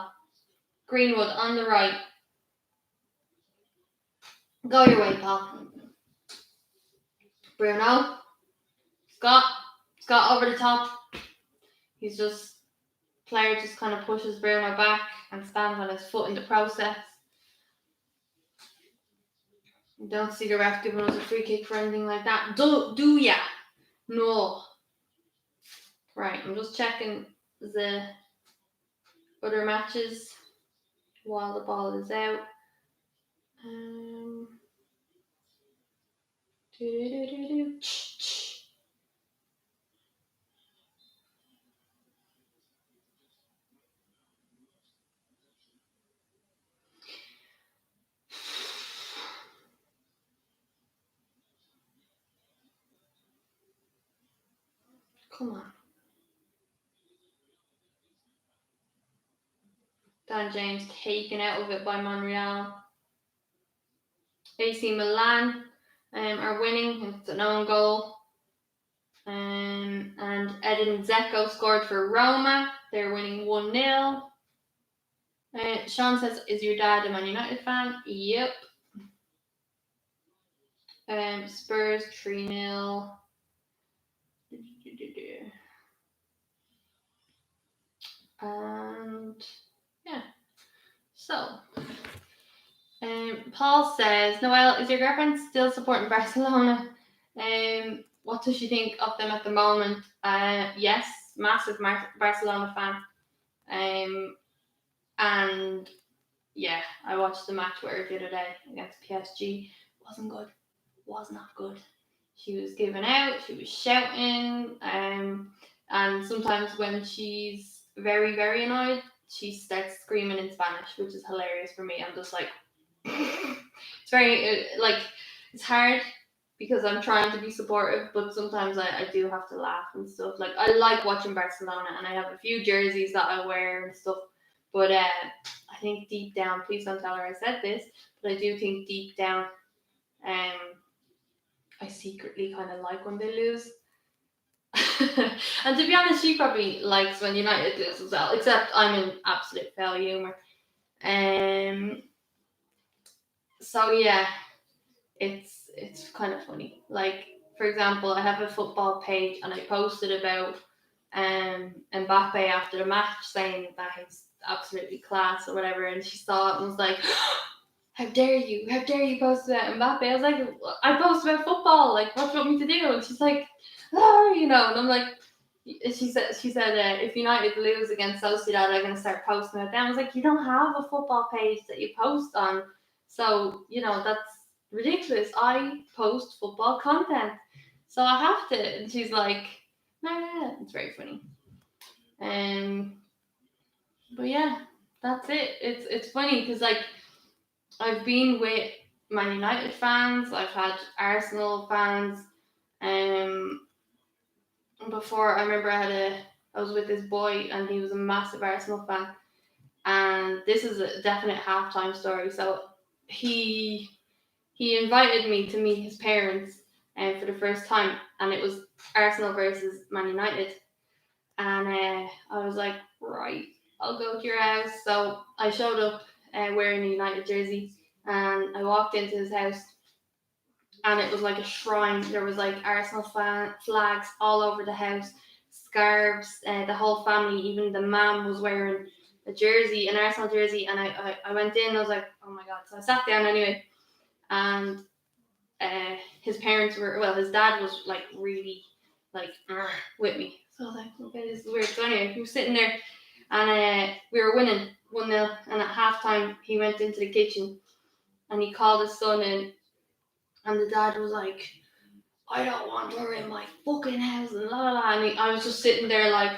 Greenwood on the right. Go your way, pal. Bruno. Scott over the top. He's just, player just kind of pushes Bruno back and stands on his foot in the process. Don't see the ref giving us a free kick for anything like that. Do ya? No. Right, I'm just checking the other matches while the ball is out. Come on. Dan James taken out of it by Monreal. AC Milan are winning. It's an own goal. And Edin Dzeko scored for Roma. They're winning 1-0. Sean says, is your dad a Man United fan? Yep. Spurs 3-0. And yeah. So Paul says, Noelle, is your girlfriend still supporting Barcelona? What does she think of them at the moment? Yes, massive Barcelona fan. And yeah, I watched the match with her the other day against PSG. Wasn't good. Was not good. She was giving out. She was shouting. And sometimes when she's very, very annoyed, she starts screaming in Spanish, which is hilarious for me. I'm just like, it's very, it's hard because I'm trying to be supportive, but sometimes I do have to laugh and stuff. Like, I like watching Barcelona, and I have a few jerseys that I wear and stuff, but I think deep down, please don't tell her I said this, but I do think deep down, I secretly kind of like when they lose. And to be honest, she probably likes when United lose as well, except I'm in absolute foul humour. So yeah, it's kind of funny. Like, for example, I have a football page and I posted about Mbappe after the match, saying that he's absolutely class or whatever, and she saw it and was like, how dare you post about Mbappe? I was like, I post about football, like, what do you want me to do? And she's like, and I'm like, she said if United lose against Sociedad, I'm going to start posting about them. I was like, you don't have a football page that you post on, so that's ridiculous. I post football content, so I have to. And she's like, nah. It's very funny. But yeah, that's it. It's funny because, like, I've been with Man United fans, I've had Arsenal fans. Before, I remember I was with this boy and he was a massive Arsenal fan. And this is a definite halftime story. So he invited me to meet his parents for the first time, and it was Arsenal versus Man United. And I was like, right, I'll go to your house. So I showed up wearing a United jersey, and I walked into his house, and it was like a shrine. There was like Arsenal flags all over the house, scarves, the whole family, even the mum was wearing a jersey, an Arsenal jersey. And I went in, I was like, oh my God. So I sat down anyway, and his parents were, well, his dad was like really like with me. So I was like, okay, this is weird. So anyway, he was sitting there, and we were winning 1-0, and at halftime he went into the kitchen and he called his son in, and the dad was like, I don't want her in my fucking house, and la la la. And I was just sitting there like,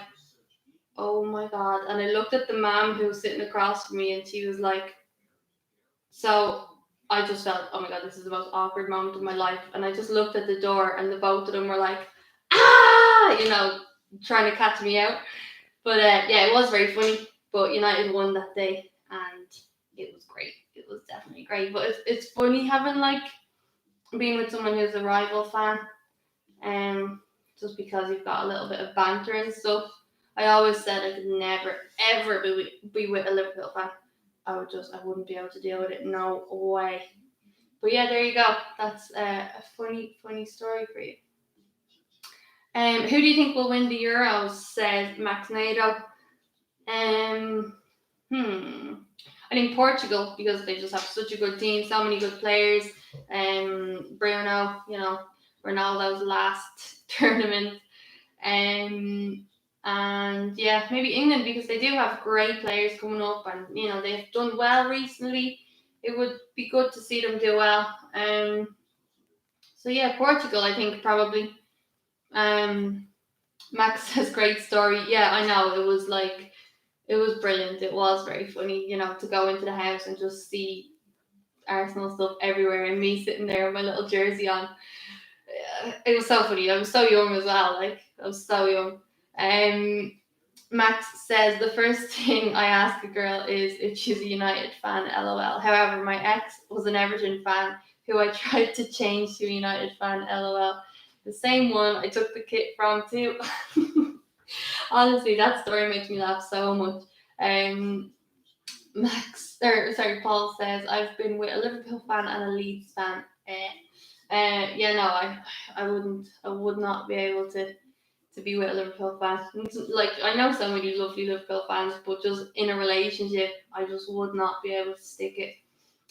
oh my god. And I looked at the mom who was sitting across from me, and she was like, so I just felt, oh my god, this is the most awkward moment of my life. And I just looked at the door, and the both of them were like, ah, trying to catch me out. But yeah, it was very funny. But United won that day, and it was great. It was definitely great. But it's funny having like being with someone who's a rival fan, just because you've got a little bit of banter and stuff. I always said I could never ever be with a Liverpool fan. I wouldn't be able to deal with it. No way. But yeah, there you go. That's a funny story for you. Who do you think will win the Euros? Says Max Nato. I think Portugal, because they just have such a good team, so many good players. Bruno, Ronaldo's last tournament. And yeah, maybe England, because they do have great players coming up, and they've done well recently. It would be good to see them do well. So yeah, Portugal, I think probably. Max says great story. Yeah, I know, it was brilliant. It was very funny, to go into the house and just see Arsenal stuff everywhere, and me sitting there with my little jersey on. It was so funny. I was so young as well. I was so young. Max says the first thing I ask a girl is if she's a United fan, lol. However, my ex was an Everton fan who I tried to change to a United fan, lol. The same one I took the kit from too. Honestly, that story makes me laugh so much. Paul says I've been with a Liverpool fan and a Leeds fan. Yeah, no, I would not be able to be with a Liverpool fan. Like, I know so many lovely Liverpool fans, but just in a relationship, I just would not be able to stick it.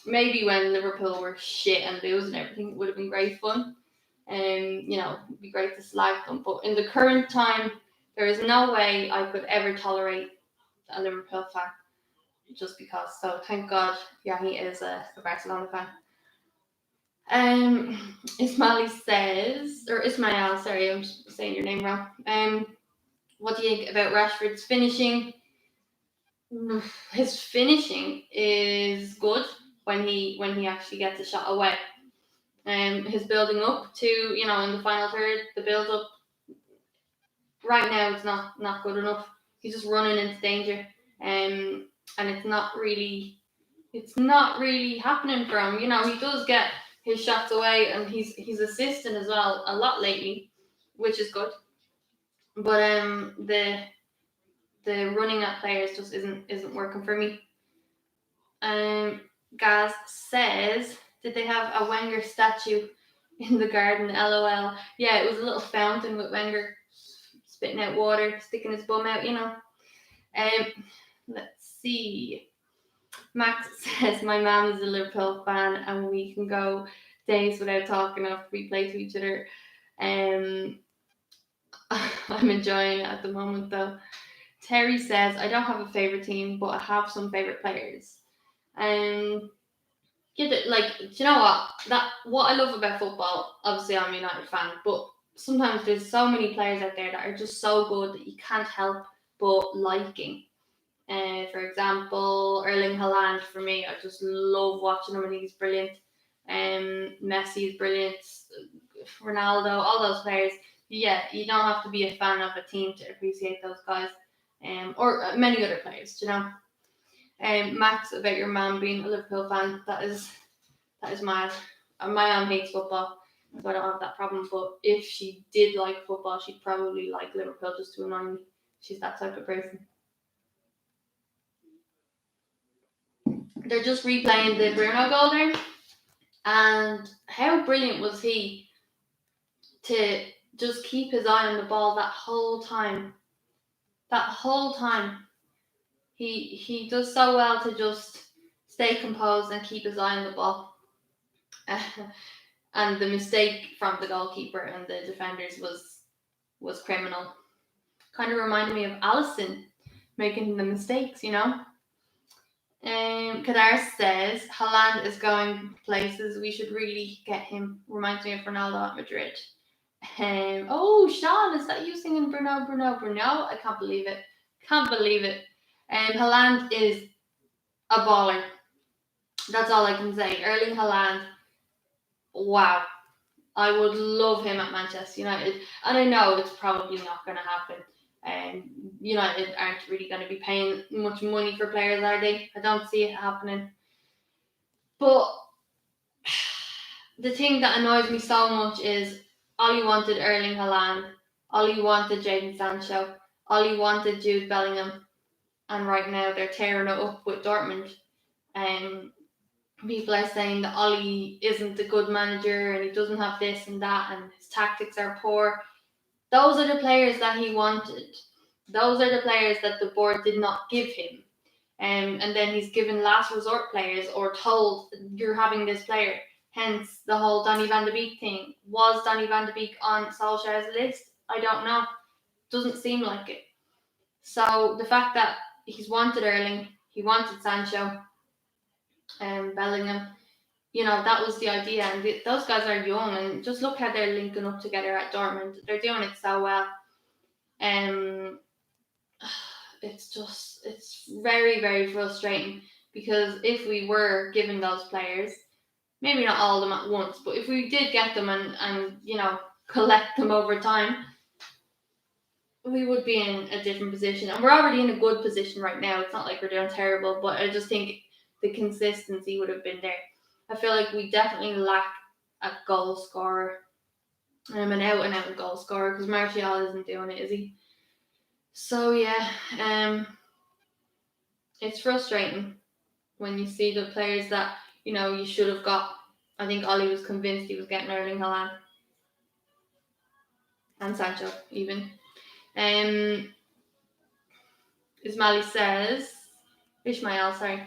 Maybe when Liverpool were shit and losing everything, it would have been great fun. It'd be great to slag them. But in the current time, there is no way I could ever tolerate a Liverpool fan, just because. So thank God, yeah, he is a Barcelona fan. Ismail says, or Ismail, sorry, I'm saying your name wrong. What do you think about Rashford's finishing? His finishing is good when he actually gets a shot away. His building up to, in the final third, the build up right now, it's not good enough. He's just running into danger, and it's not really happening for him. He does get his shots away, and he's assisting as well a lot lately, which is good. But the running at players just isn't working for me. Gaz says, did they have a Wenger statue in the garden? LOL. Yeah, it was a little fountain with Wenger spitting out water, sticking his bum out. Let's see. Max says my mom is a Liverpool fan, and we can go days without talking after we play to each other. I'm enjoying it at the moment though. Terry says I don't have a favorite team, but I have some favorite players. Do you know what I love about football? Obviously, I'm a United fan, but sometimes there's so many players out there that are just so good that you can't help but liking. For example, Erling Haaland, for me, I just love watching him, and he's brilliant. Messi is brilliant. Ronaldo, all those players. Yeah, you don't have to be a fan of a team to appreciate those guys. Or many other players, Max, about your mum being a Liverpool fan, that is mad. My mum hates football, so I don't have that problem. But if she did like football, she'd probably like Liverpool just to annoy me. She's that type of person. They're just replaying the Bruno goal there, and how brilliant was he to just keep his eye on the ball that whole time. He does so well to just stay composed and keep his eye on the ball. And the mistake from the goalkeeper and the defenders was criminal. Kind of reminded me of Alisson making the mistakes, you know. Kadar says Haaland is going places. We should really get him. Reminds me of Ronaldo at Madrid. Oh, Sean, is that you singing Bruno, Bruno, Bruno? I can't believe it. Can't believe it. Haaland is a baller. That's all I can say. Erling Haaland, wow. I would love him at Manchester United. And I know it's probably not going to happen. United aren't really going to be paying much money for players, are they? I don't see it happening. But the thing that annoys me so much is Ollie wanted Erling Haaland, Ollie wanted Jadon Sancho, Ollie wanted Jude Bellingham, and right now they're tearing it up with Dortmund. People are saying that Ollie isn't a good manager and he doesn't have this and that and his tactics are poor. Those are the players that he wanted. Those are the players that the board did not give him. And then he's given last resort players or told you're having this player. Hence the whole Donny van de Beek thing. Was Donny van de Beek on Solskjaer's list? I don't know. Doesn't seem like it. So the fact that he's wanted Erling, he wanted Sancho, and Bellingham, that was the idea. And those guys are young, and just look how they're linking up together at Dortmund. They're doing it so well. It's very, very frustrating because if we were given those players, maybe not all of them at once, but if we did get them and collect them over time, we would be in a different position. And we're already in a good position right now. It's not like we're doing terrible, but I just think the consistency would have been there. I feel like we definitely lack a goal scorer. An out-and-out goal scorer because Martial isn't doing it, is he? So yeah, it's frustrating when you see the players that you should have got. I think Ollie was convinced he was getting Erling Haaland and Sancho even. Ismail says, Ishmael, sorry.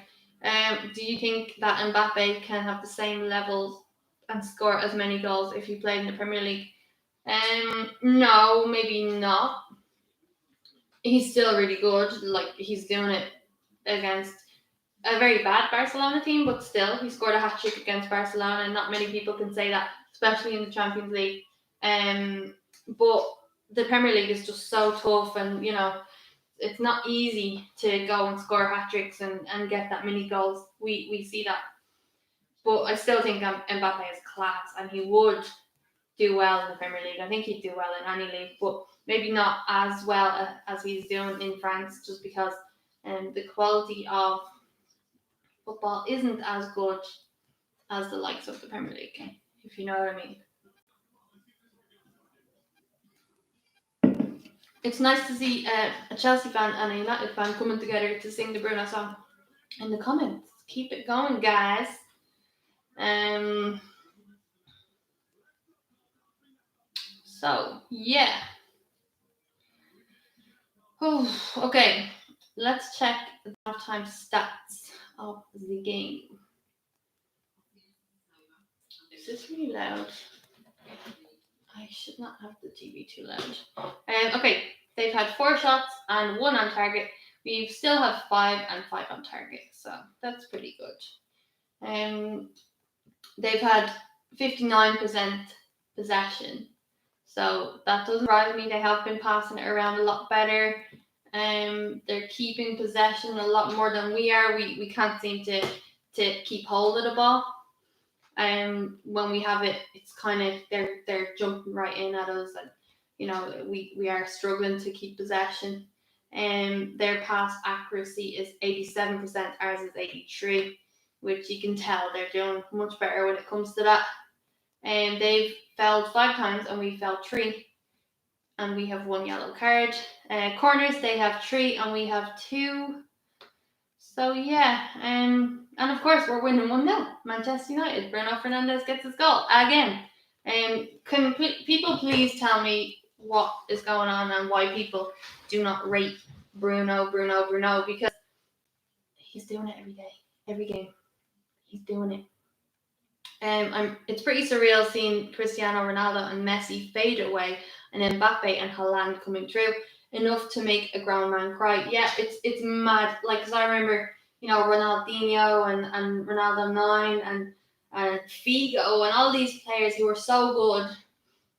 Do you think that Mbappe can have the same levels and score as many goals if he played in the Premier League? No, maybe not. He's still really good. Like he's doing it against a very bad Barcelona team, but still, he scored a hat-trick against Barcelona, and not many people can say that, especially in the Champions League. But the Premier League is just so tough, and it's not easy to go and score hat-tricks and get that many goals. We see that. But I still think Mbappe is class, and he would do well in the Premier League. I think he'd do well in any league, but maybe not as well as he's doing in France, just because the quality of football isn't as good as the likes of the Premier League, if you know what I mean. It's nice to see a Chelsea fan and a United fan coming together to sing the Bruno song in the comments. Keep it going, guys. So, yeah. Oh, okay. Let's check the halftime stats of the game. Is this really loud? I should not have the TV too loud. Okay, they've had 4 shots and 1 on target. We still have 5 and 5 on target, so that's pretty good. They've had 59% possession, so that doesn't surprise me. They have been passing it around a lot better. They're keeping possession a lot more than we are. We can't seem to keep hold of the ball. When we have it, it's kind of they're jumping right in at us, and we are struggling to keep possession. Their pass accuracy is 87%, ours is 83%, which you can tell they're doing much better when it comes to that. They've fouled 5 times and we fouled 3, and we have 1 yellow card. Corners, they have 3 and we have 2. So yeah, and of course we're winning 1-0. Manchester United. Bruno Fernandes gets his goal again. Can people please tell me what is going on and why people do not rate Bruno, because he's doing it every day, every game. He's doing it. It's pretty surreal seeing Cristiano Ronaldo and Messi fade away, and Mbappe and Haaland coming through enough to make a grown man cry. Yeah, it's mad. Like, 'cause I remember, Ronaldinho and Ronaldo 9 and Figo and all these players who were so good,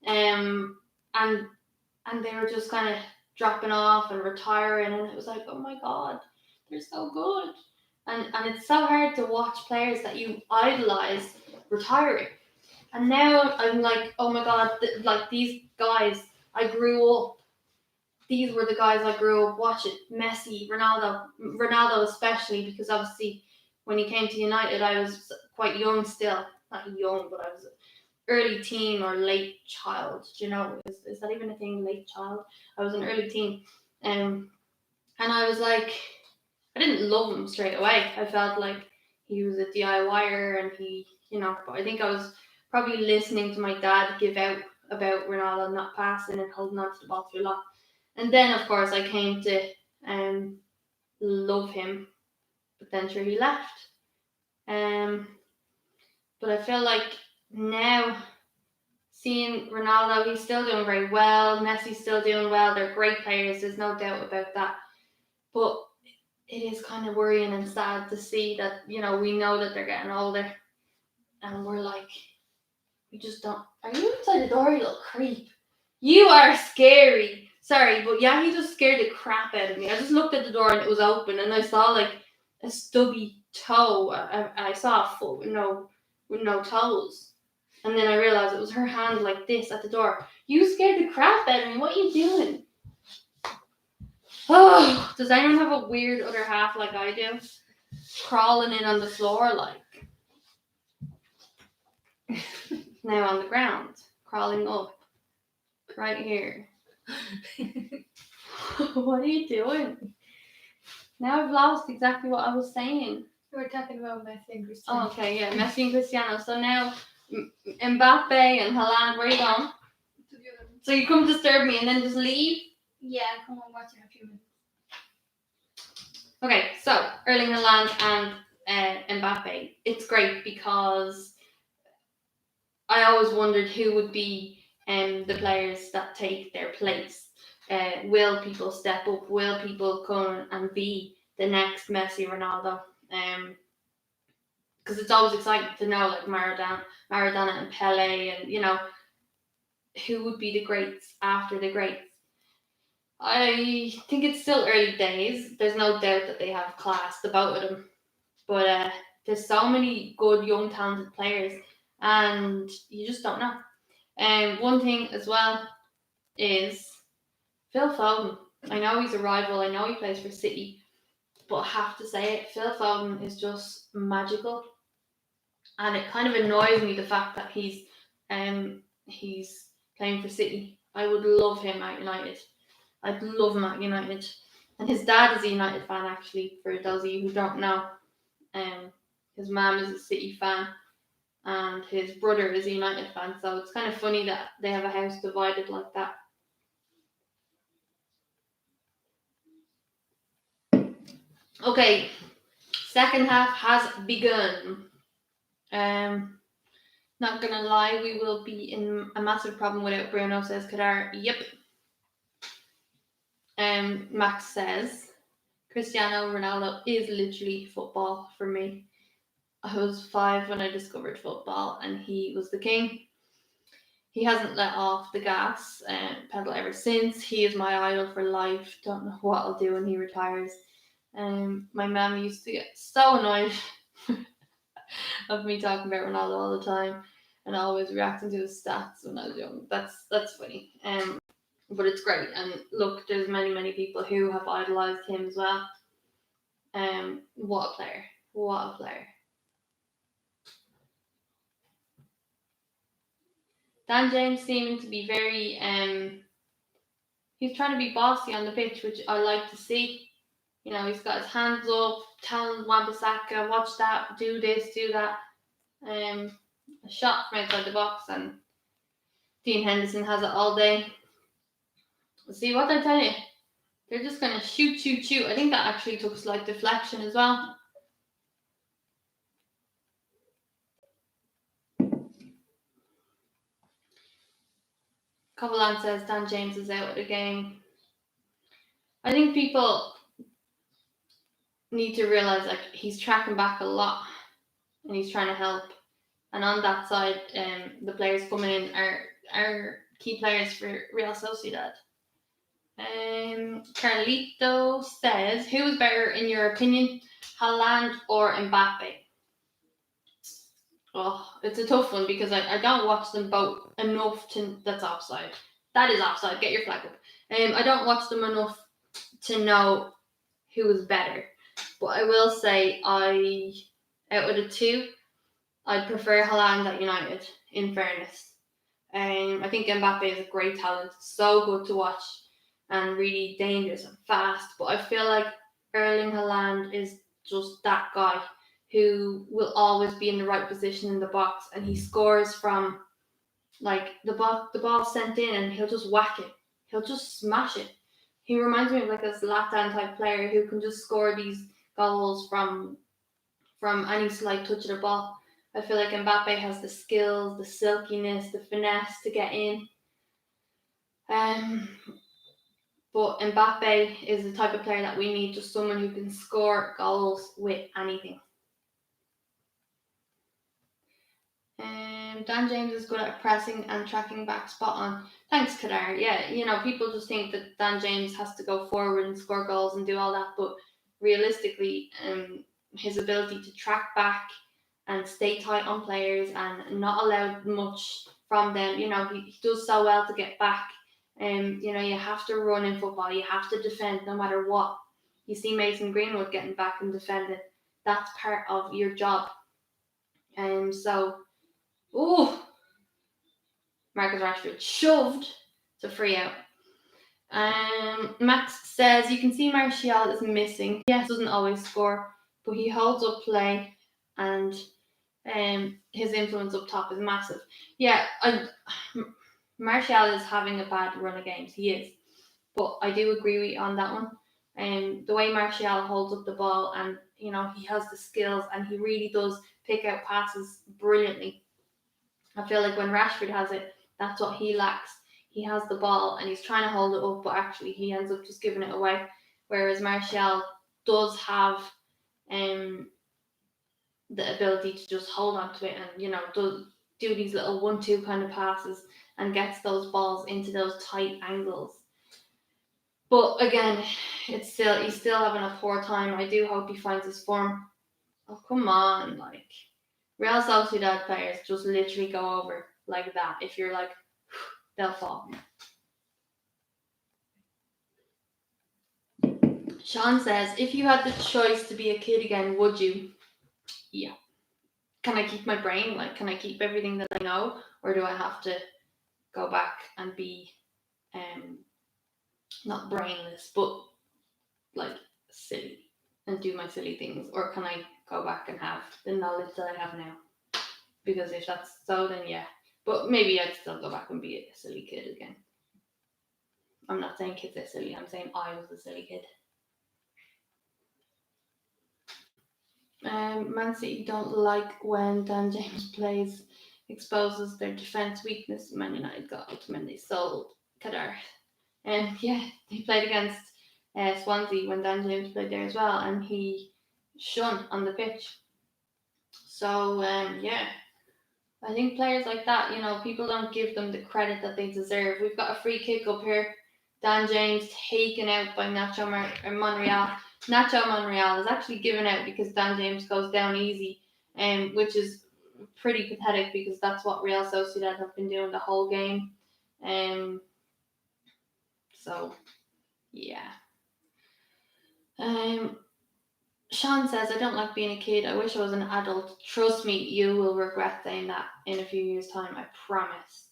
and they were just kind of dropping off and retiring, and it was like, oh my god, they're so good. And it's so hard to watch players that you idolize retiring. And now I'm like, oh my god, like these guys, I grew up. These were the guys I grew up watching. Messi, Ronaldo especially, because obviously when he came to United, I was quite young still. Not young, but I was early teen or late child. Do you know, is that even a thing? Late child. I was an early teen, and I was like, I didn't love him straight away. I felt like he was a DIYer, and but I think I was probably listening to my dad give out about Ronaldo not passing and holding on to the ball through a lot. And then, of course, I came to love him, but then sure he left. But I feel like now seeing Ronaldo, he's still doing very well. Messi's still doing well. They're great players. There's no doubt about that. But it is kind of worrying and sad to see that, we know that they're getting older. And we're like, we just don't. Are you outside the door, you little creep? You are scary. Sorry, but yeah, he just scared the crap out of me. I just looked at the door and it was open, and I saw like a stubby toe. I saw a foot with no toes. And then I realized it was her hand like this at the door. You scared the crap out of me. What are you doing? Oh, does anyone have a weird other half like I do? Crawling in on the floor like. Now on the ground. Crawling up. Right here. What are you doing? Now I've lost exactly what I was saying. We're talking about Messi and Cristiano. Oh, okay, yeah, Messi and Cristiano. So now Mbappe and Haaland, where are you going? So you come disturb me and then just leave? Yeah, come on, watch in a few minutes. Okay, so Erling Haaland and Mbappe. It's great because I always wondered who would be the players that take their place. Will people step up? Will people come and be the next Messi, Ronaldo? Because it's always exciting to know, like Maradona and Pele, and who would be the greats after the greats. I think it's still early days. There's no doubt that they have class, the both of them. But there's so many good, young, talented players, and you just don't know. One thing as well is Phil Foden. I know he's a rival. I know he plays for City, but I have to say it. Phil Foden is just magical, and it kind of annoys me the fact that he's playing for City. I would love him at United. I'd love him at United. And his dad is a United fan, actually, for those of you who don't know. His mum is a City fan, and his brother is a United fan. So it's kind of funny that they have a house divided like that. Okay, second half has begun. Not gonna lie, we will be in a massive problem without Bruno, says Kadar. Yep. Max says Cristiano Ronaldo is literally football for me. I was 5 when I discovered football, and he was the king. He hasn't let off the gas pedal ever since. He is my idol for life. Don't know what I'll do when he retires. My mum used to get so annoyed of me talking about Ronaldo all the time and always reacting to his stats when I was young. That's funny. But it's great. And look, there's many people who have idolized him as well. What a player. What a player. Dan James seeming to be very he's trying to be bossy on the pitch, which I like to see. He's got his hands up, telling Wan-Bissaka, watch that, do this, do that. A shot from outside the box, and Dean Henderson has it all day. See what I tell you? They're just gonna shoot. I think that actually took a slight deflection as well. Covalan says Dan James is out of the game. I think people need to realise like he's tracking back a lot and he's trying to help. And on that side, the players coming in are key players for Real Sociedad. Carlito says, who is better in your opinion, Haaland or Mbappe? Oh, it's a tough one because I don't watch them both enough to. That's offside. That is offside. Get your flag up. I don't watch them enough to know who is better. But I will say, out of the two, I prefer Haaland at United, in fairness. I think Mbappe is a great talent, so good to watch and really dangerous and fast. But I feel like Erling Haaland is just that guy who will always be in the right position in the box, and he scores from like the ball sent in, and he'll just whack it. He'll just smash it. He reminds me of like a Zlatan type player who can just score these goals from any slight touch of the ball. I feel like Mbappe has the skills, the silkiness, the finesse to get in. But Mbappe is the type of player that we need, just someone who can score goals with anything. Dan James is good at pressing and tracking back, spot on. Thanks, Kadar. Yeah, people just think that Dan James has to go forward and score goals and do all that, but realistically, his ability to track back and stay tight on players and not allow much from them, he does so well to get back. You have to run in football, you have to defend no matter what. You see Mason Greenwood getting back and defending. That's part of your job. Marcus Rashford shoved to free out. Max says, you can see Martial is missing. Yes, doesn't always score, but he holds up play and his influence up top is massive. Yeah, Martial is having a bad run of games. He is. But I do agree with you on that one. The way Martial holds up the ball and, he has the skills and he really does pick out passes brilliantly. I feel like when Rashford has it, that's what he lacks. He has the ball and he's trying to hold it up, but actually he ends up just giving it away. Whereas Martial does have the ability to just hold on to it and, does do these little 1-2 kind of passes and gets those balls into those tight angles. But again, he's still having a poor time. I do hope he finds his form. Oh, come on, like Real Sociedad players just literally go over like that. If you're like, they'll fall. Sean says, if you had the choice to be a kid again, would you? Yeah. Can I keep my brain? Like, can I keep everything that I know? Or do I have to go back and be not brainless, but like silly and do my silly things? Or can I go back and have the knowledge that I have now? Because if that's so, then yeah. But maybe I'd still go back and be a silly kid again. I'm not saying kids are silly. I'm saying I was a silly kid. Man City don't like when Dan James plays, exposes their defence weakness. Man United got ultimately sold. Kadar. And yeah, he played against Swansea when Dan James played there as well, and he shone on the pitch. So yeah, I think players like that, people don't give them the credit that they deserve. We've got a free kick up here. Dan James taken out by Nacho Monreal. Nacho Monreal is actually given out because Dan James goes down easy, which is pretty pathetic because that's what Real Sociedad have been doing the whole game. So, yeah. Sean says, I don't like being a kid. I wish I was an adult. Trust me, you will regret saying that in a few years' time. I promise.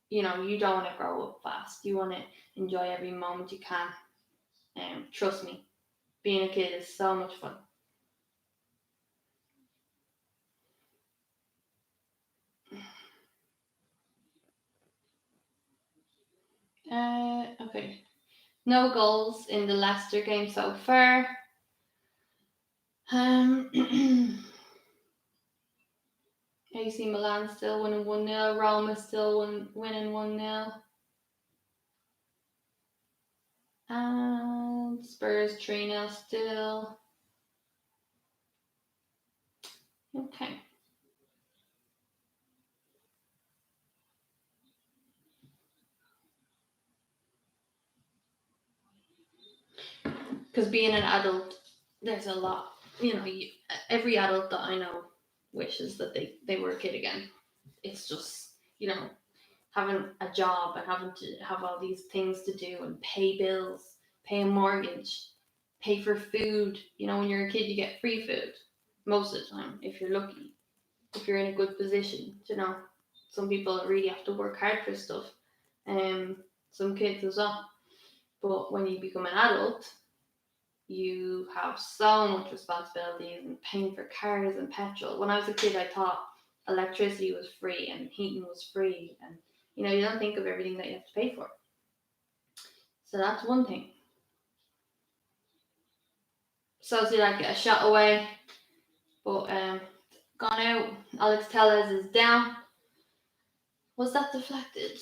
You don't want to grow up fast. You want to enjoy every moment you can. Trust me, being a kid is so much fun. Okay. No goals in the Leicester game so far. AC Milan still winning 1-0. Roma still winning 1-0. And Spurs 3-0 still. Okay. Because being an adult, there's a lot. Every adult that I know wishes that they were a kid again. It's just, having a job and having to have all these things to do and pay bills, pay a mortgage, pay for food. When you're a kid, you get free food most of the time if you're lucky, if you're in a good position. Some people really have to work hard for stuff. Some kids as well. But when you become an adult, you have so much responsibilities and paying for cars and petrol. When I was a kid, I thought electricity was free and heating was free, and you don't think of everything that you have to pay for. So that's one thing. Sociedad get a shot away, but gone out. Alex Tellez is down. Was that deflected?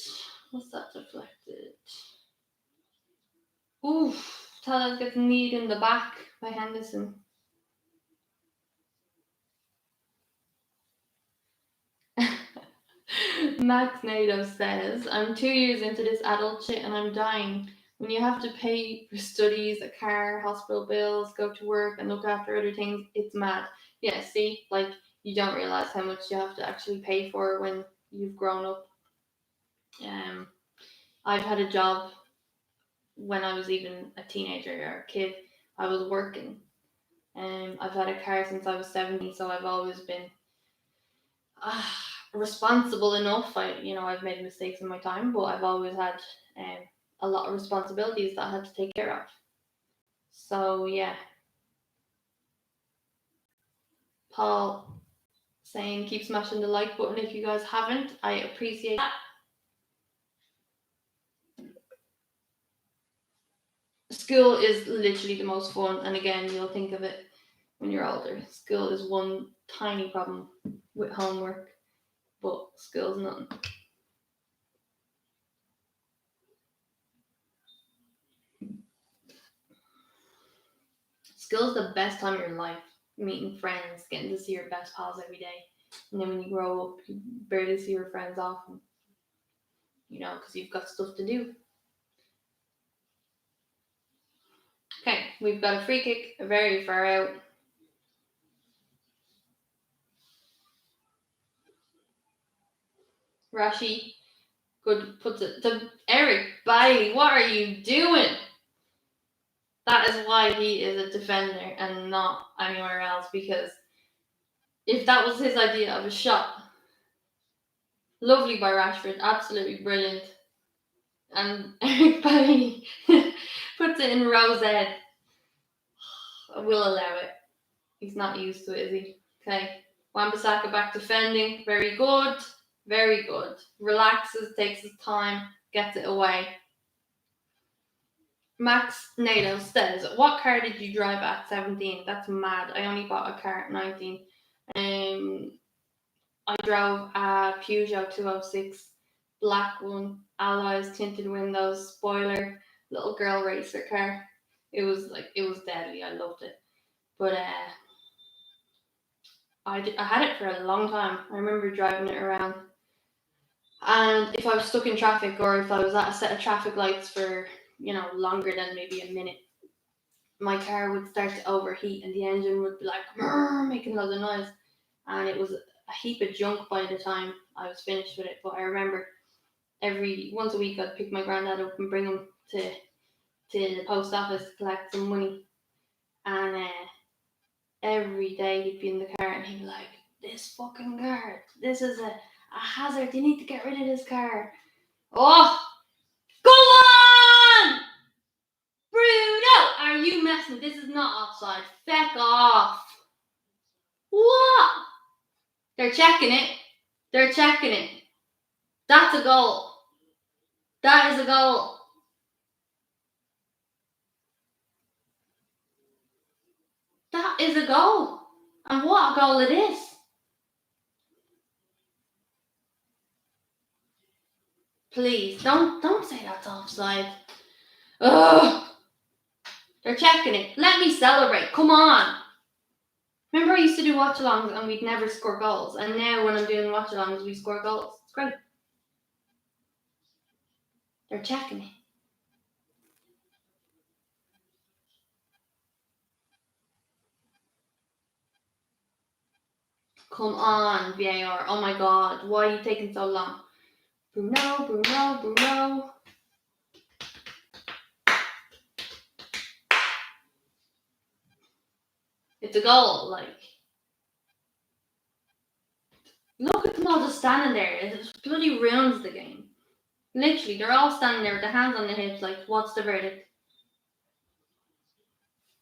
Oof. Tellez gets kneed in the back by Henderson. Max Nato says, I'm 2 years into this adult shit and I'm dying. When you have to pay for studies, a car, hospital bills, go to work and look after other things, it's mad. Yeah, see, you don't realize how much you have to actually pay for when you've grown up. I've had a job when I was even a teenager or a kid. I was working. I've had a car since I was 17, so I've always been responsible enough. I've made mistakes in my time, but I've always had a lot of responsibilities that I had to take care of. So yeah. Paul saying keep smashing the like button if you guys haven't. I appreciate that. School is literally the most fun, and again, you'll think of it when you're older. School is one tiny problem with homework, but school's nothing. School's the best time of your life. Meeting friends, getting to see your best pals every day. And then when you grow up, you barely see your friends often. Because you've got stuff to do. Okay, we've got a free kick very far out. Rashi, good, puts it to Eric Bailey. What are you doing? That is why he is a defender and not anywhere else, because if that was his idea of a shot, lovely by Rashford, absolutely brilliant. And Eric Bailey puts it in Rose's head. We'll allow it. He's not used to it, is he? Okay. Wan-Bissaka back defending. Very good. Very good. Relaxes, takes his time, gets it away. Max Nato says, what car did you drive at 17? That's mad. I only bought a car at 19. I drove a Peugeot 206, black one, alloys, tinted windows, spoiler, little girl racer car. It was deadly. I loved it. But I had it for a long time. I remember driving it around. And if I was stuck in traffic, or if I was at a set of traffic lights for, longer than maybe a minute, my car would start to overheat and the engine would be like, making loads of noise. And it was a heap of junk by the time I was finished with it. But I remember once a week I'd pick my granddad up and bring him to the post office to collect some money. And every day he'd be in the car and he'd be like, this fucking car, this is a hazard, you need to get rid of this car. Oh, go on! Bruno, are you messing? This is not offside. Feck off. What? They're checking it. That's a goal. That is a goal. That is a goal. And what a goal it is. Please, don't say that's offside. Ugh! They're checking it. Let me celebrate. Come on. Remember I used to do watch-alongs and we'd never score goals. And now when I'm doing watch-alongs, we score goals. It's great. They're checking it. Come on, VAR. Oh my god. Why are you taking so long? Bruno. It's a goal, like. Look at them all just standing there. It bloody ruins the game. Literally, they're all standing there with their hands on their hips, like, what's the verdict?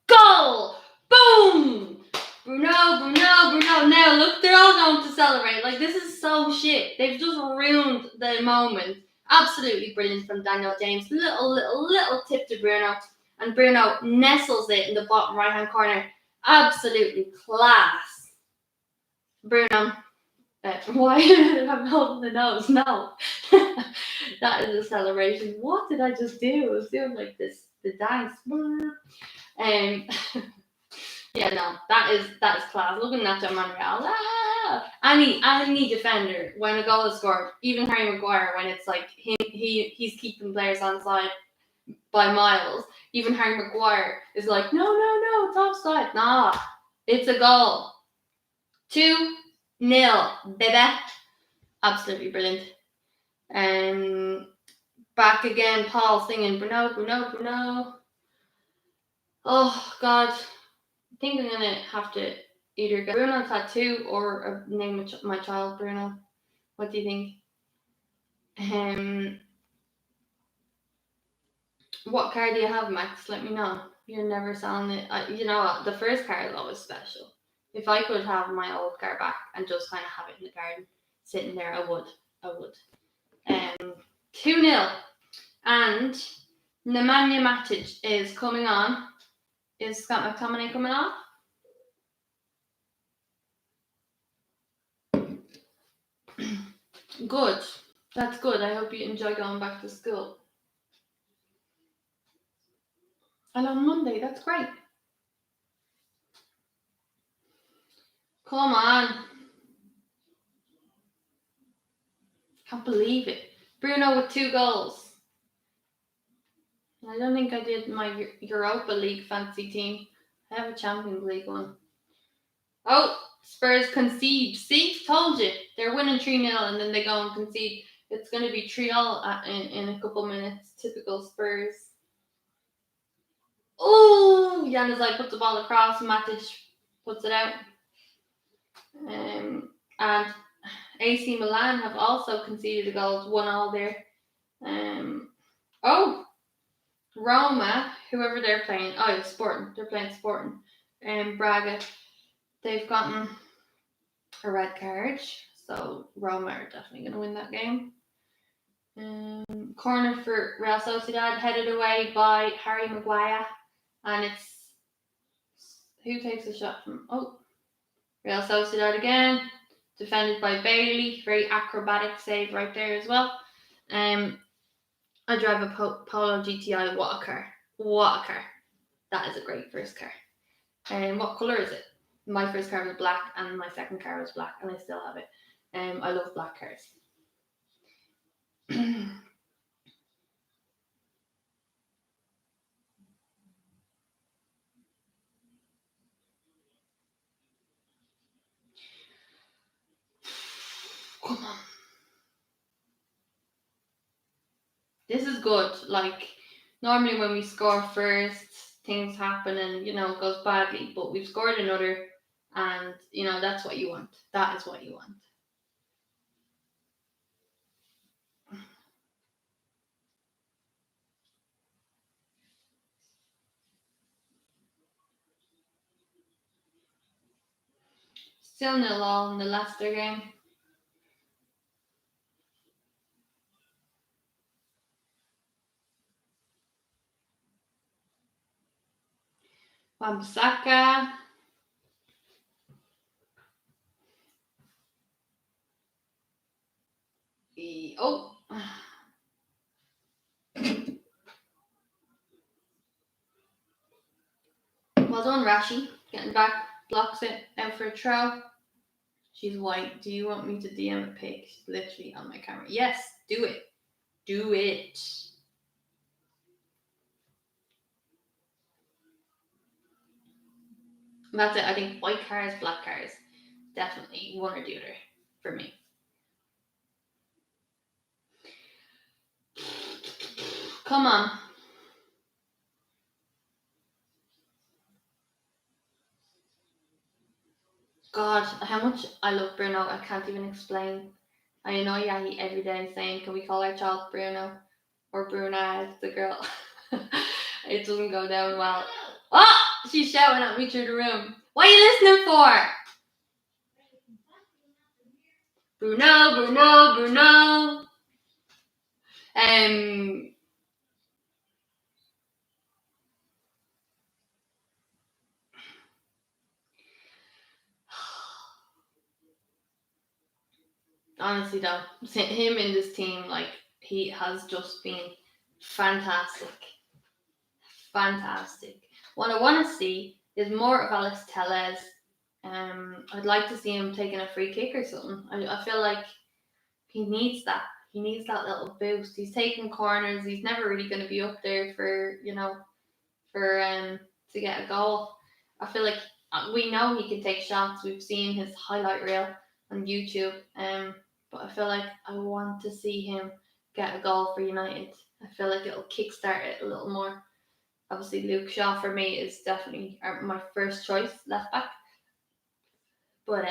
Goal! Boom! Bruno. Now, look, they're all going to celebrate. Like, this is so shit. They've just ruined the moment. Absolutely brilliant from Daniel James. Little tip to Bruno. And Bruno nestles it in the bottom right-hand corner. Absolutely class. Bruno. Why am I holding the nose? No. That is a celebration. What did I just do? I was doing like this, the dance. Yeah, no, that is class. Looking at Nacho Monreal. Any defender when a goal is scored, even Harry Maguire, when it's like he's keeping players on side by miles. Even Harry Maguire is like, no, it's offside. Nah, it's a goal. 2-0, baby. Absolutely brilliant. Back again, Paul singing Bruno. Oh God, I think I'm gonna have to either get Bruno tattoo or name my child Bruno. What do you think? What car do you have, Max? Let me know. You're never selling it. You know what? The first car is always special. If I could have my old car back and just kind of have it in the garden, sitting there, I would. 2-0. And Nemanja Matic is coming on. Is Scott McTominay coming off? Good. That's good. I hope you enjoy going back to school. And on Monday, that's great. Come on. Can't believe it. Bruno with 2 goals. I don't think I did my Europa League fancy team. I have a Champions League one. Oh, Spurs concede. See? Told you. They're winning 3-0 and then they go and concede. It's going to be 3-0 in a couple minutes. Typical Spurs. Oh, Januzaj puts the ball across. Matic puts it out. And AC Milan have also conceded a goal. 1-1 there. Roma, whoever they're playing. Oh, it's Sporting. They're playing Sporting. Braga. They've gotten a red card. So Roma are definitely going to win that game. Corner for Real Sociedad, headed away by Harry Maguire. And it's... Who takes a shot from... Oh, Real Sociedad again. Defended by Bailey. Very acrobatic save right there as well. I drive a Polo GTI. What a car. That is a great first car. What colour is it? My first car was black and my second car was black and I still have it. I love black cars. Come on. This is good. Like, normally when we score first, things happen and, it goes badly. But we've scored another and, that's what you want. That is what you want. Still 0-0 in the Leicester game. Wan-Bissaka. Oh, Well done, Rashi. Getting back, blocks it, out for a throw. She's white. Do you want me to DM a pic? She's literally on my camera. Yes, do it. Do it. And that's it. I think white cars, black cars. Definitely one or the other for me. Come on. God, how much I love Bruno, I can't even explain. I annoy Yahi every day saying, can we call our child Bruno? Or Bruna, the girl. It doesn't go down well. Oh! She's shouting at me through the room. What are you listening for? Bruno, Bruno, Bruno. Honestly though, him in this team, like, he has just been fantastic. Fantastic. What I want to see is more of Alex Tellez. I'd like to see him taking a free kick or something. I feel like he needs that. He needs that little boost. He's taking corners. He's never really going to be up there for to get a goal. I feel like we know he can take shots. We've seen his highlight reel on YouTube. But I feel like I want to see him get a goal for United. I feel like it'll kickstart it a little more. Obviously, Luke Shaw for me is definitely my first choice left back. But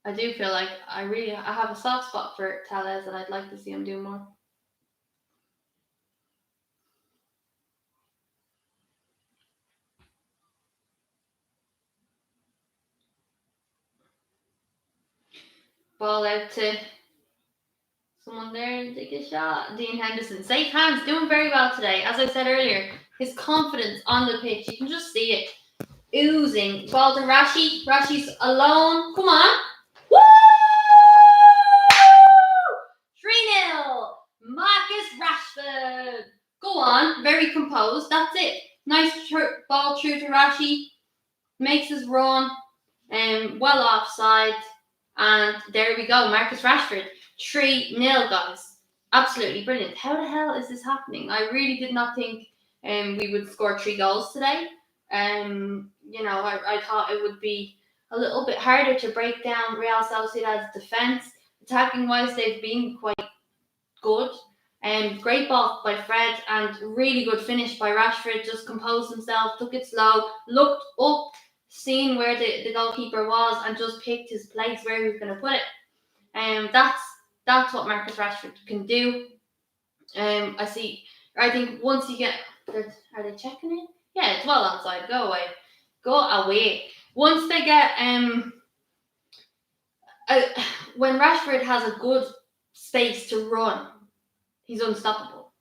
I do feel like I have a soft spot for Tellez, and I'd like to see him do more. Ball out to someone there to take a shot. Dean Henderson, safe hands, doing very well today. As I said earlier, his confidence on the pitch, you can just see it oozing. Ball to Rashi. Rashi's alone. Come on. Woo! 3-0. Marcus Rashford. Go on. Very composed. That's it. Nice ball through to Rashi. Makes his run. Well offside. And there we go. Marcus Rashford. 3-0, guys. Absolutely brilliant. How the hell is this happening? I really did not think we would score 3 goals today. I thought it would be a little bit harder to break down Real Sociedad's defence. Attacking wise, they've been quite good. Great ball by Fred and really good finish by Rashford. Just composed himself, took it slow, looked up, seen where the goalkeeper was, and just picked his place where he was going to put it. That's what Marcus Rashford can do. I think once you get, are they checking it? Yeah, it's well outside. Go away. Go away. Once they get when Rashford has a good space to run, he's unstoppable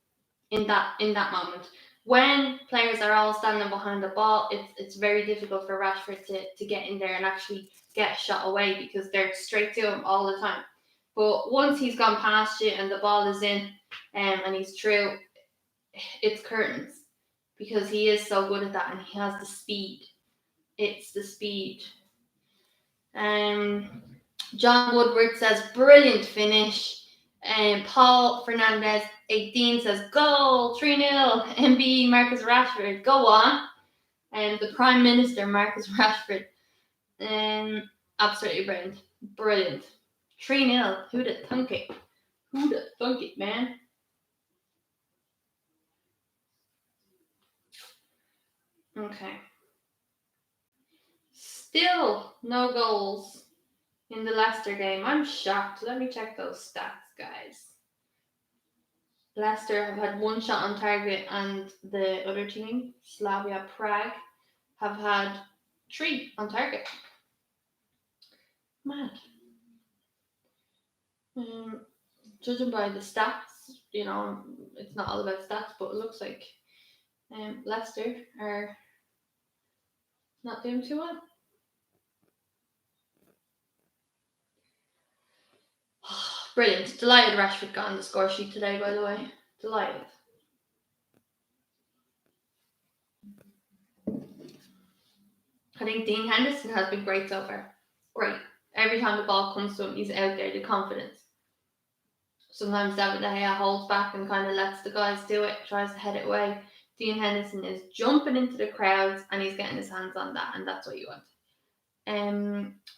in that moment. When players are all standing behind the ball, it's very difficult for Rashford to get in there and actually get a shot away because they're straight to him all the time. But once he's gone past you and the ball is in and he's through, it's curtains. Because he is so good at that and he has the speed. It's the speed. John Woodward says, brilliant finish. Paul Fernandez 18 says, goal, 3-0. MB Marcus Rashford, go on. The Prime Minister Marcus Rashford. Absolutely brilliant. Brilliant. 3-0. Who'd have thunk it? Who'd have thunk it, man? Okay. Still no goals in the Leicester game. I'm shocked. Let me check those stats, guys. Leicester have had 1 shot on target and the other team, Slavia Prague, have had 3 on target. Mad. Judging by the stats, it's not all about stats, but it looks like Leicester are not doing too well. Brilliant. Delighted Rashford got on the score sheet today, by the way. Delighted. I think Dean Henderson has been great so far. Great. Every time the ball comes to him, he's out there, the confidence. Sometimes David De Gea holds back and kind of lets the guys do it, tries to head it away. Dean Henderson is jumping into the crowds and he's getting his hands on that, and that's what you want.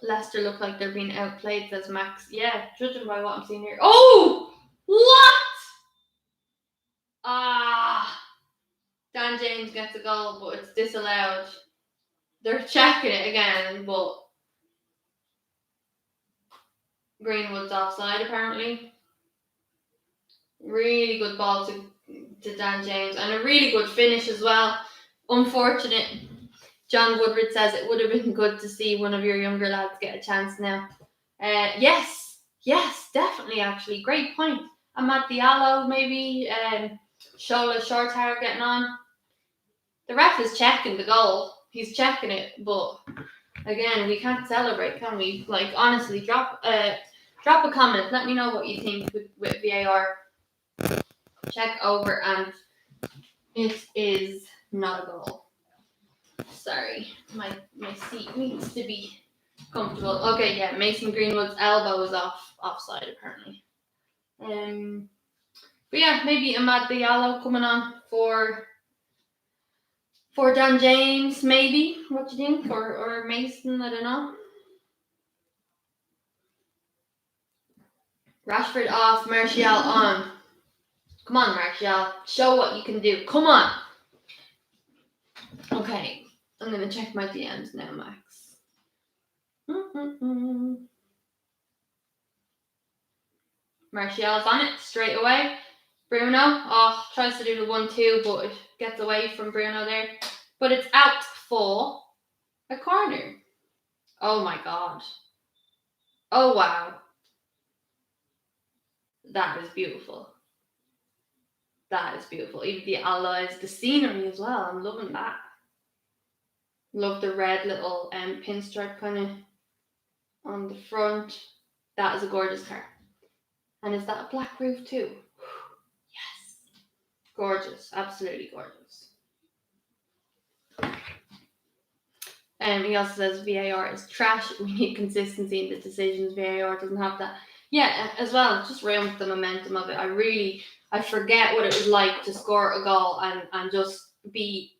Leicester look like they're being outplayed, says Max. Yeah, judging by what I'm seeing here. Oh! What? Dan James gets a goal, but it's disallowed. They're checking it again, but Greenwood's offside apparently. Really good ball to Dan James, and a really good finish as well. Unfortunate. John Woodward says it would have been good to see one of your younger lads get a chance now. Yes, definitely actually. Great point. Amad Diallo maybe, Shola Shortar getting on. The ref is checking the goal. He's checking it, but again, we can't celebrate, can we? Like, honestly, drop a comment. Let me know what you think with VAR. Check over, and it is not a goal. Sorry, my seat needs to be comfortable. Okay, yeah, Mason Greenwood's elbow is offside apparently. But yeah, maybe Amad Diallo coming on for Dan James, maybe. What do you think? Or Mason, I don't know. Rashford off, Martial on. Come on, Martial. Show what you can do. Come on. Okay, I'm going to check my DMs now, Max. Martial's on it straight away. Bruno, tries to do the 1-2, but it gets away from Bruno there. But it's out for a corner. Oh my god. Oh wow. That is beautiful. That is beautiful. Even the allies, the scenery as well. I'm loving that. Love the red little pinstripe kind of on the front. That is a gorgeous car. And is that a black roof too? Yes. Gorgeous. Absolutely gorgeous. He also says VAR is trash. We need consistency in the decisions. VAR doesn't have that. Yeah, as well. It just ruins the momentum of it. I forget what it was like to score a goal and just be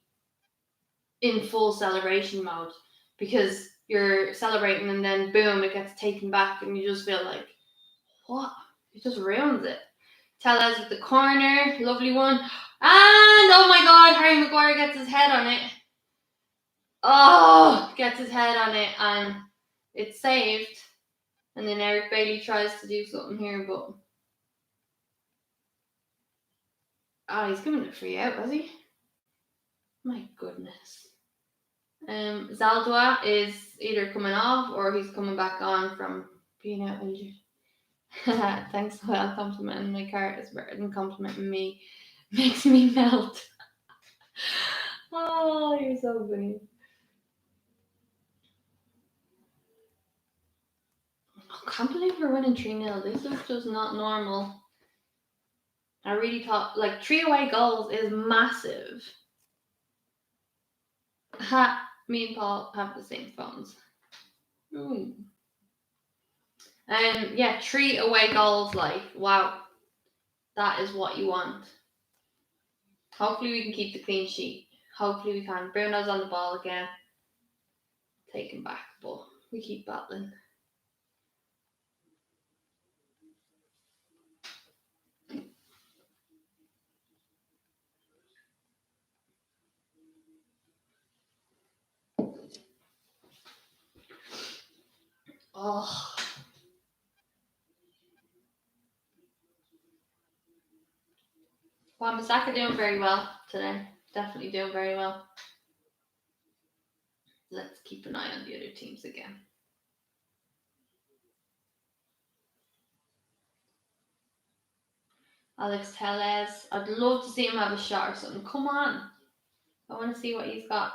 in full celebration mode, because you're celebrating and then boom, it gets taken back and you just feel like, what? It just ruins it. Tellez with the corner, lovely one. And oh my god, Harry Maguire gets his head on it. Gets his head on it and it's saved. And then Eric Bailey tries to do something here, but he's giving it free out, has he? My goodness. Zaldua is either coming off or he's coming back on from being out injured. Thanks, Noelle. Complimenting my car is better than complimenting me. Makes me melt. Oh, you're so funny. I can't believe we're winning 3-0. This is just not normal. I really thought, 3 away goals is massive. Me and Paul have the same phones. Ooh. 3 away goals, wow. That is what you want. Hopefully we can keep the clean sheet. Hopefully we can. Bruno's on the ball again. Taken back, but we keep battling. Wan-Bissaka doing very well today. Definitely doing very well. Let's keep an eye on the other teams again. Alex Tellez. I'd love to see him have a shot or something. Come on. I want to see what he's got.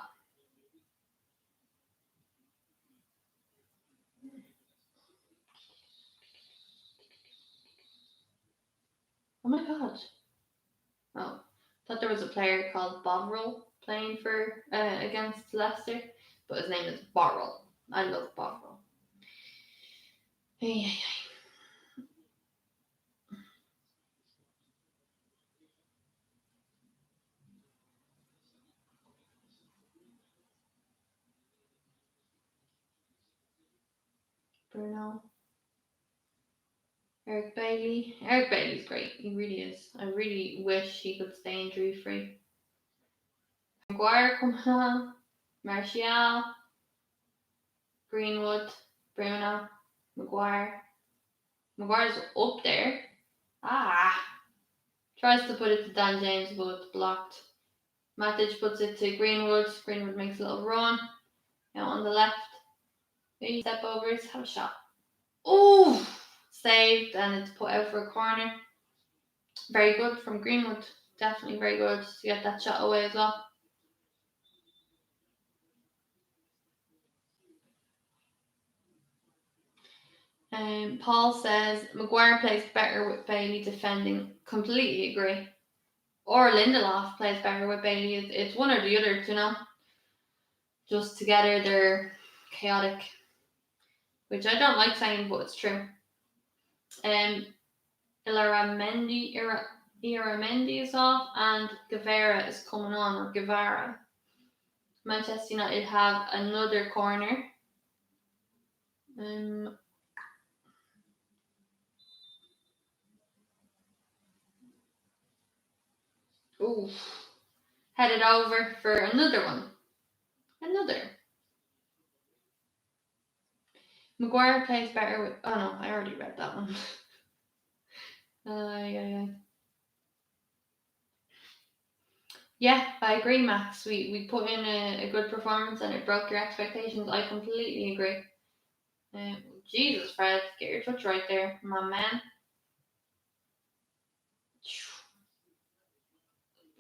Oh my god. Oh, I thought there was a player called Bovril playing for against Leicester. but his name is Borrell. I love Borrell. Hey. Bruno. Eric Bailey. Eric Bailey's great. He really is. I really wish he could stay injury free. Maguire coming on. Martial. Greenwood. Bruno. Maguire. Maguire's up there. Tries to put it to Dan James, but blocked. Matic puts it to Greenwood. Greenwood makes a little run. Now on the left. He step overs. Have a shot. Oh! Saved, and it's put out for a corner. Very good from Greenwood. Definitely very good to get that shot away as well. Paul says Maguire plays better with Bailey defending. Completely agree. Or Lindelof plays better with Bailey. It's one or the other, you know. Just together they're chaotic, which I don't like saying, but it's true. Iramendi is off, and Guevara is coming on, or Guevara. Manchester United have another corner. Headed over for another one. Maguire plays better with. Oh no, I already read that one. Yeah, I agree, Max. We put in a good performance and it broke your expectations. I completely agree. Jesus, Fred, get your touch right there, my man.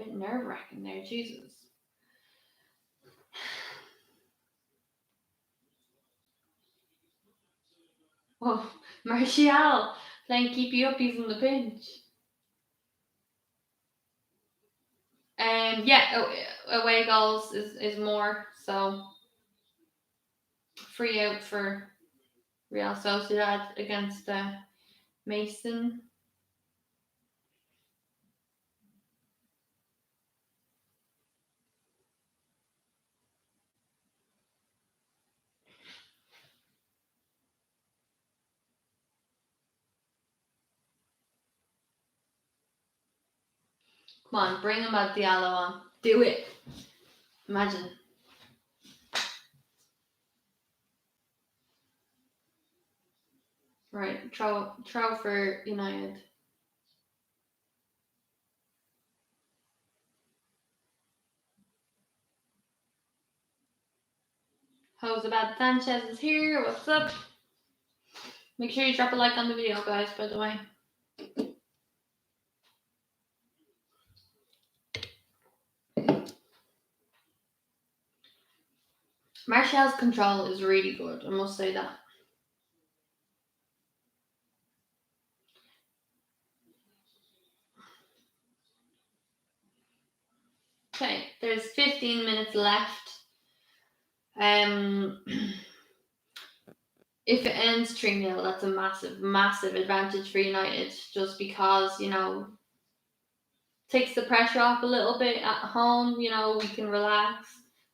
A bit nerve-wracking there, Jesus. Oh, Martial playing keep you up. He's on the bench. Away goals is more, so free out for Real Sociedad against Mason. Come on, bring him at Diallo on. Do it. Imagine. Right, throw for United. Josebad Sanchez is here. What's up? Make sure you drop a like on the video, guys, by the way. Martial's control is really good, I must say that. Okay, there's 15 minutes left. If it ends 3-0, that's a massive advantage for United, just because, takes the pressure off a little bit at home. We can relax,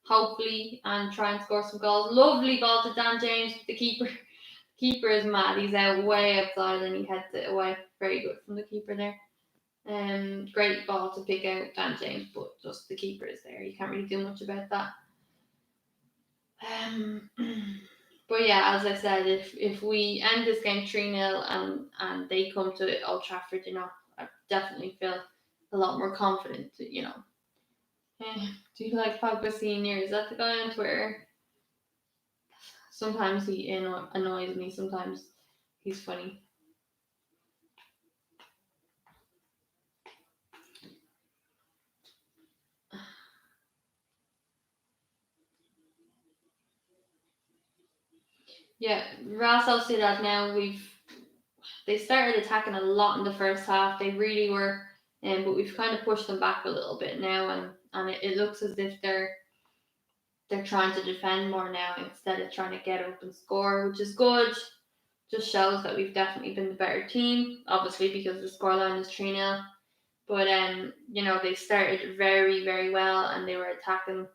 hopefully, and try and score some goals. Lovely ball to Dan James, the keeper. Keeper is mad. He's out way outside and he heads it away. Very good from the keeper there. Great ball to pick out Dan James, but just the keeper is there. You can't really do much about that. But yeah, as I said, if we end this game 3-0 and they come to Old Trafford, I definitely feel a lot more confident. Do you like Pogba Senior? Is that the guy on Twitter? Sometimes he annoys me. Sometimes he's funny. Yeah, Real Sociedad now they started attacking a lot in the first half. They really were, but we've kind of pushed them back a little bit now, and it looks as if they're they're trying to defend more now instead of trying to get up and score, which is good. Just shows that we've definitely been the better team, obviously because the scoreline is 3-0. But they started very, very well and they were attacking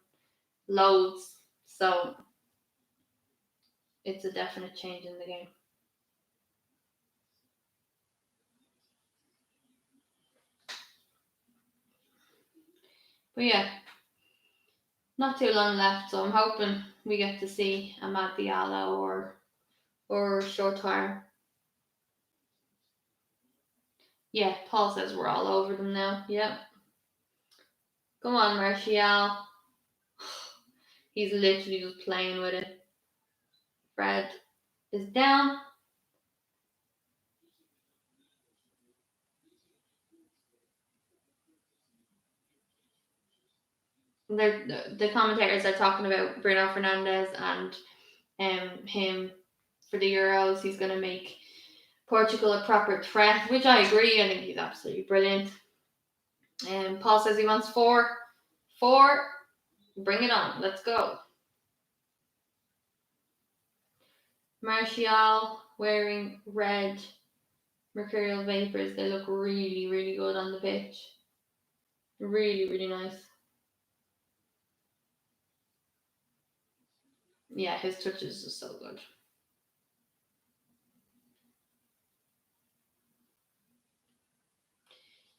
loads. So it's a definite change in the game. But yeah, not too long left, so I'm hoping we get to see Amad Diallo or Shortire. Yeah, Paul says we're all over them now. Yep. Come on, Martial. He's literally just playing with it. Fred is down. The commentators are talking about Bruno Fernandes and him for the Euros. He's going to make Portugal a proper threat, which I agree. I think he's absolutely brilliant. Paul says he wants 4. 4. Bring it on. Let's go. Martial wearing red mercurial vapors. They look really, really good on the pitch. Really, really nice. Yeah, his touches are so good.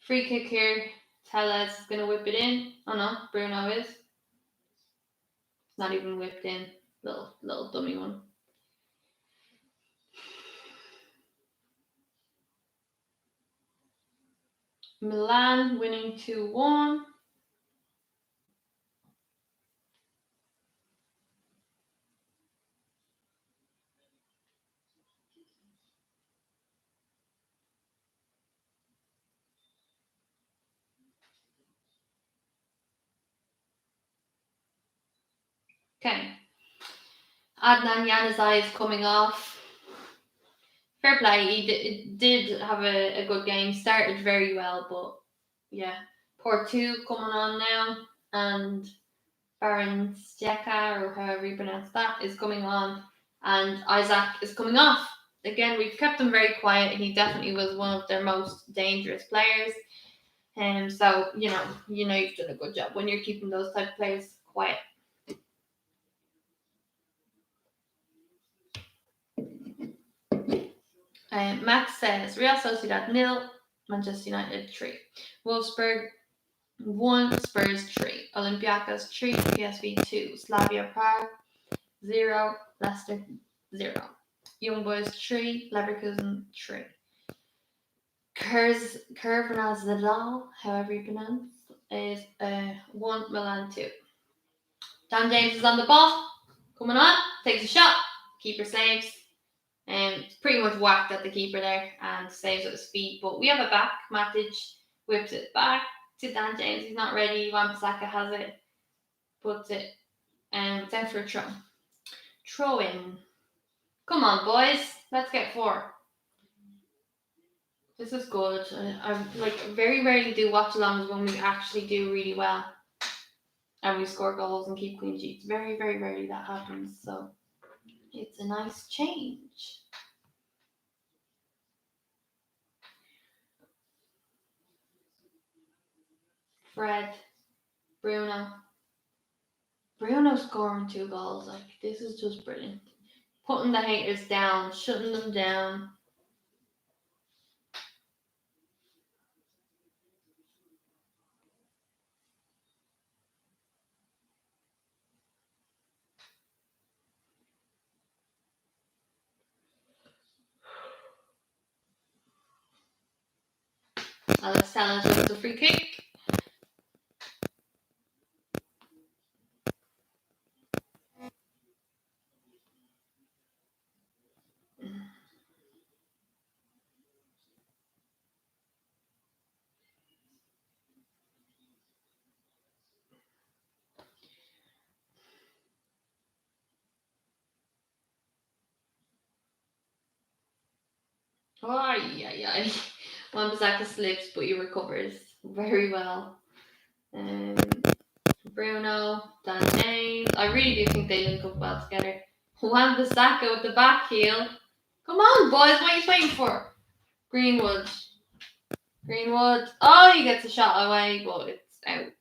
Free kick here. Tellez is going to whip it in. Oh no, Bruno is. It's not even whipped in. Little dummy one. Milan winning 2-1. Okay. Adnan Januzaj is coming off. Fair play. He did have a good game. Started very well, but yeah. Portu coming on now, and Baron Steka, or however you pronounce that, is coming on, and Isaac is coming off. Again, we've kept him very quiet, and he definitely was one of their most dangerous players. So you've done a good job when you're keeping those type of players quiet. Max says Real Sociedad 0, Manchester United 3, Wolfsburg 1, Spurs 3, Olympiacos 3, PSV 2, Slavia Prague 0, Leicester 0, Young Boys 3, Leverkusen 3. Krasnodar, however you pronounce, is 1, Milan 2. Dan James is on the ball, coming on, takes a shot, keeper saves. It's pretty much whacked at the keeper there and saves at his feet. But we have it back. Matic whips it back to Dan James. He's not ready. Wan-Bissaka has it. Puts it down for a throw. Throw in. Come on, boys. Let's get 4. This is good. I very rarely do watch alongs when we actually do really well. And we score goals and keep clean sheets. Very, very rarely that happens. So it's a nice change. Fred, Bruno scoring 2 goals. This is just brilliant. Putting the haters down, shutting them down. Alex Tellez with the free kick. Oh, yeah. Wan-Bissaka slips, but he recovers very well. Bruno, Dan James. I really do think they link up well together. Wan-Bissaka with the back heel. Come on, boys. What are you waiting for? Greenwood. Oh, he gets a shot away, but it's out.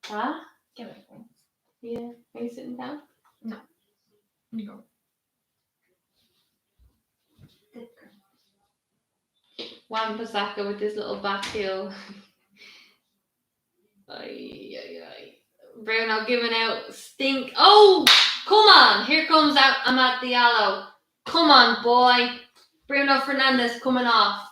Huh? Get my phone. Yeah. Are you sitting down? No. No. Wan-Bissaka with this little back heel. Ay. Bruno giving out stink. Oh, come on. Here comes out Amad Diallo. Come on, boy. Bruno Fernandes coming off.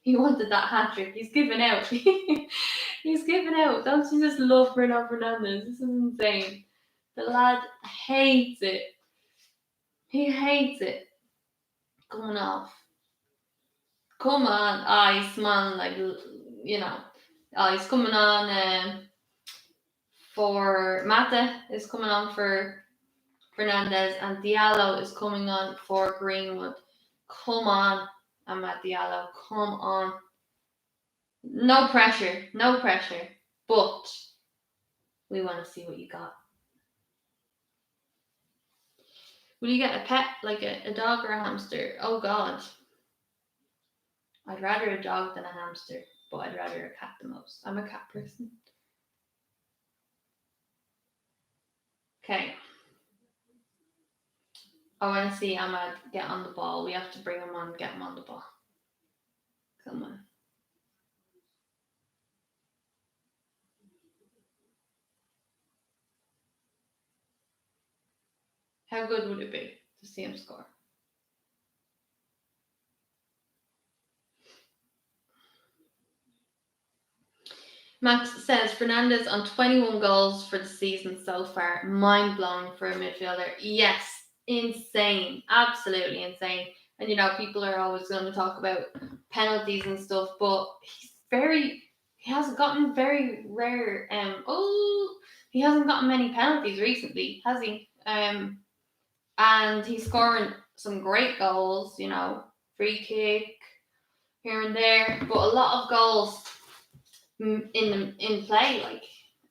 He wanted that hat-trick. He's giving out. He's giving out. Don't you just love Bruno Fernandes? This is insane. The lad hates it. He hates it. Coming off. Come on. He's smiling like, you know. He's coming on for Mata is coming on for Fernandes, and Diallo is coming on for Greenwood. Come on, Amad Diallo. Come on. No pressure. But we want to see what you got. Will you get a pet, like a dog or a hamster? Oh, God. I'd rather a dog than a hamster, but I'd rather a cat the most. I'm a cat person. Okay. I want to see Ahmad get on the ball. We have to bring him on, get him on the ball. Come on. How good would it be to see him score? Max says Fernandes on 21 goals for the season so far. Mind-blowing for a midfielder. Yes, insane. Absolutely insane. And, people are always going to talk about penalties and stuff, but he hasn't gotten very rare. He hasn't gotten many penalties recently, has he? And he's scoring some great goals, free kick here and there, but a lot of goals in play,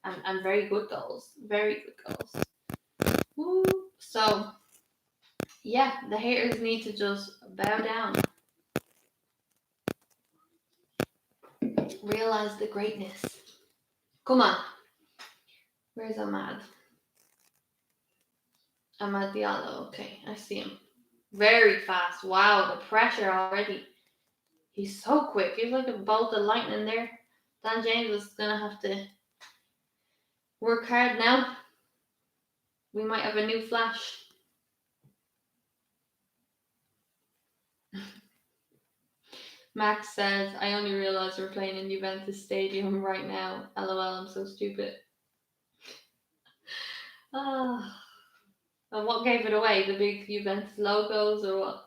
and very good goals. Woo. So yeah, the haters need to just bow down. Realize the greatness. Come on. Where's Ahmad? Amad Diallo. Okay, I see him. Very fast. Wow, the pressure already. He's so quick. He's like a bolt of lightning there. Dan James is going to have to work hard now. We might have a new Flash. Max says, I only realised we're playing in Juventus Stadium right now. LOL, I'm so stupid. And what gave it away? The big Juventus logos or what?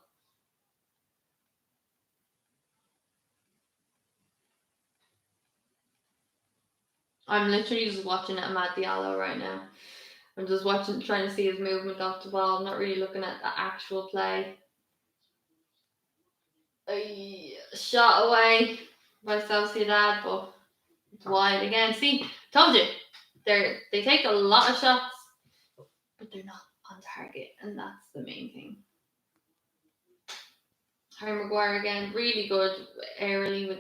I'm literally just watching Amad Diallo right now. I'm just trying to see his movement off the ball. I'm not really looking at the actual play. Shot away by Sociedad, but it's wide again. See, told you. They take a lot of shots, but they're not on target, and that's the main thing. Harry Maguire again, really good early with